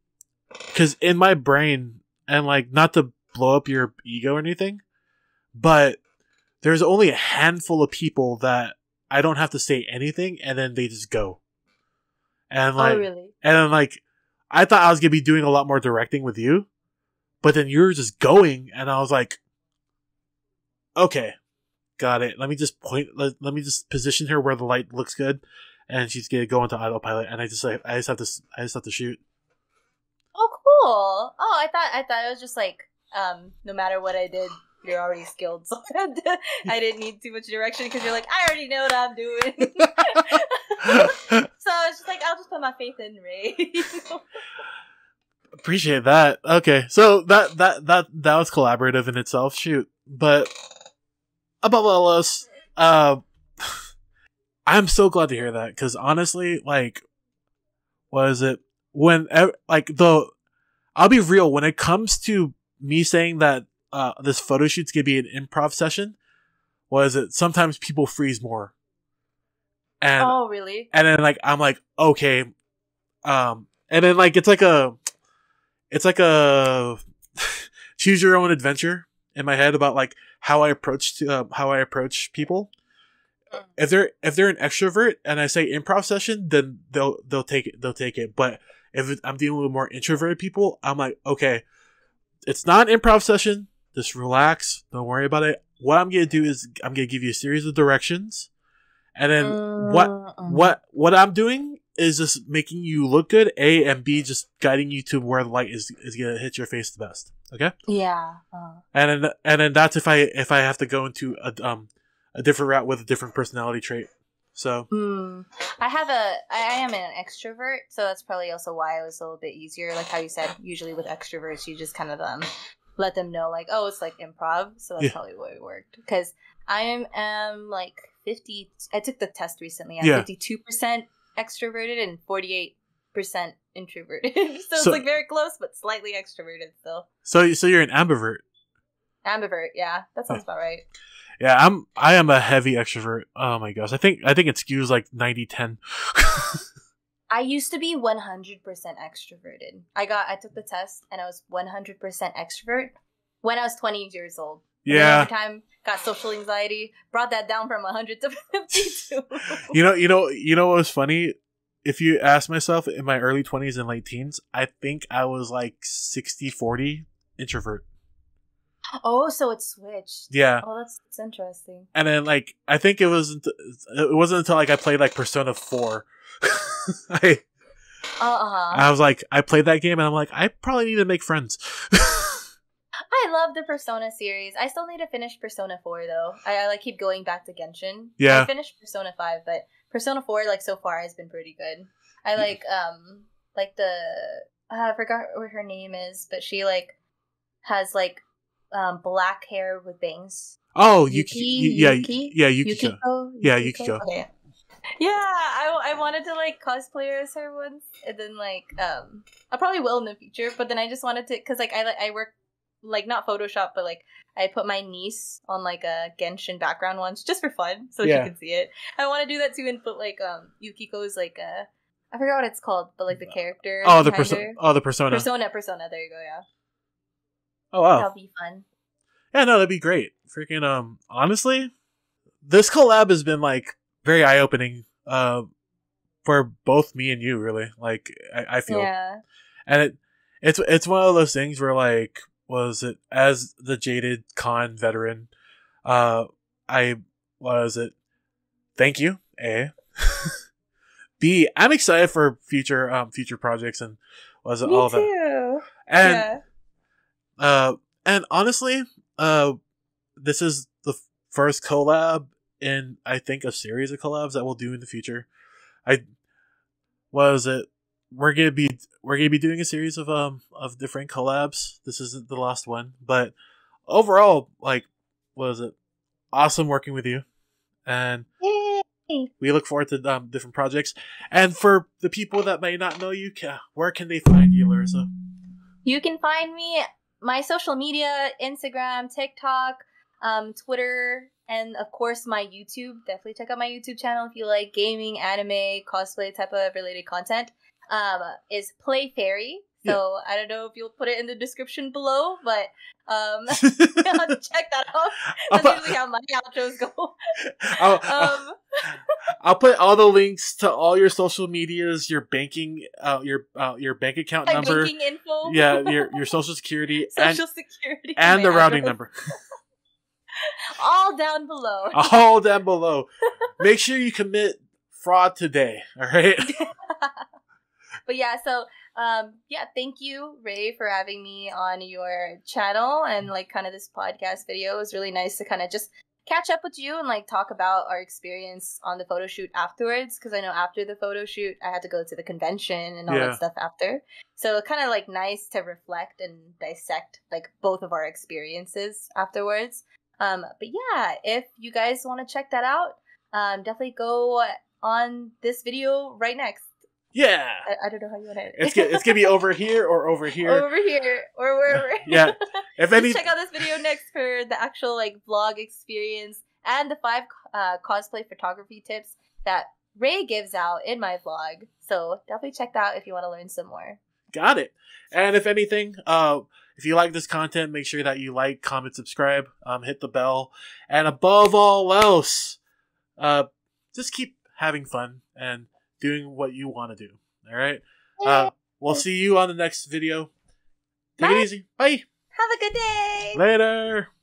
Because in my brain, and like, not to blow up your ego or anything, but there's only a handful of people that I don't have to say anything, and then they just go. And like, really? And then like, I thought I was gonna be doing a lot more directing with you, but then you're just going, and I was like, okay, got it. Let me just let me just position her where the light looks good, and she's gonna go into autopilot, and I just have to shoot. Oh, cool. Oh, I thought it was just like, no matter what I did, you're already skilled, so I didn't need too much direction because you're like, I already know what I'm doing. So I was just like, I'll just put my faith in Ray. You know? Appreciate that. Okay, so that was collaborative in itself. Shoot, but above all else, I'm so glad to hear that, because honestly, like, what is it? I'll be real, when it comes to me saying that this photo shoot's gonna be an improv session, what is it? Sometimes people freeze more. And, oh, really? And then like I'm like, okay, and then like it's like a choose your own adventure in my head about like how I approach people. If they're an extrovert and I say improv session, then they'll take it. But if I'm dealing with more introverted people, I'm like, okay, it's not an improv session. Just relax. Don't worry about it. What I'm gonna do is I'm gonna give you a series of directions, and then what I'm doing is just making you look good. A, and B, just guiding you to where the light is gonna hit your face the best. Okay. Yeah. And then that's if I have to go into a different route with a different personality trait. So I am an extrovert, so that's probably also why it was a little bit easier. Like how you said, usually with extroverts, you just kind of let them know like, oh, it's like improv. So that's probably why it worked. Because I am like 50. I took the test recently. I'm 52% extroverted and 48% introverted. so it's like very close, but slightly extroverted still. So you're an ambivert. Ambivert, yeah, that sounds about right. Yeah, I am a heavy extrovert. Oh my gosh, I think it skews like 90-10. I used to be 100% extroverted. I took the test and I was 100% extrovert when I was 20 years old. Yeah. Over time, got social anxiety, brought that down from 100 to 52. You know what was funny? If you ask myself in my early 20s and late teens, I think I was like 60-40 introvert. Oh, so it switched. Yeah. Oh, that's interesting. And then like I think it wasn't until like I played like Persona 4. I was like, I played that game and I'm like, I probably need to make friends. I love the Persona series. I still need to finish Persona 4 though. I like keep going back to Genshin. Yeah. I finished Persona 5, but Persona 4 like so far has been pretty good. I like the I forgot what her name is, but she like has like black hair with bangs. Oh, Yuki? Yukiko. Yukiko? Yeah, Yukiko. Okay. Yeah, I wanted to like cosplay as her once, and then like I probably will in the future. But then I just wanted to, cause like I work like not Photoshop, but like I put my niece on like a Genshin background once just for fun, so she can see it. I want to do that too and put like Yukiko's like I forgot what it's called, but like the character. The persona. Persona. There you go. Yeah. Oh wow, that'll be fun. Yeah, no, that'd be great. Freaking honestly, this collab has been like very eye opening for both me and you. Really, like I feel. Yeah. And it's one of those things where like, was it as the jaded con veteran, thank you. A. B, I'm excited for future projects and all of that. Me too. And and honestly, this is the first collab in I think a series of collabs that we'll do in the future. We're gonna be doing a series of different collabs. This isn't the last one, but overall, like, awesome working with you, and we look forward to different projects. And for the people that may not know you, where can they find you, Larissa? You can find me my social media: Instagram, TikTok, Twitter, and of course my YouTube. Definitely check out my YouTube channel if you like gaming, anime, cosplay type of related content. Is Playfaery. So I don't know if you'll put it in the description below, but check that out. That's usually how my outros go. I'll put all the links to all your social medias, your banking, your bank account number, banking info. Yeah, your social security, and the routing number. All down below. All down below. Make sure you commit fraud today. All right. But yeah, so thank you, Ray, for having me on your channel and like kind of this podcast video. It was really nice to kind of just catch up with you and like talk about our experience on the photo shoot afterwards, because I know after the photo shoot I had to go to the convention and all that stuff after. So kind of like nice to reflect and dissect like both of our experiences afterwards. But yeah, if you guys want to check that out, definitely go on this video right next. Yeah. I don't know how you want to. It's gonna be over here or over here. Over here or wherever. Yeah. If any, check out this video next for the actual like vlog experience and the 5 cosplay photography tips that Ray gives out in my vlog. So definitely check that out if you want to learn some more. Got it. And if anything, if you like this content, make sure that you like, comment, subscribe, hit the bell, and above all else, just keep having fun and doing what you want to do. All right. We'll see you on the next video. Take it easy. Bye. Have a good day. Later.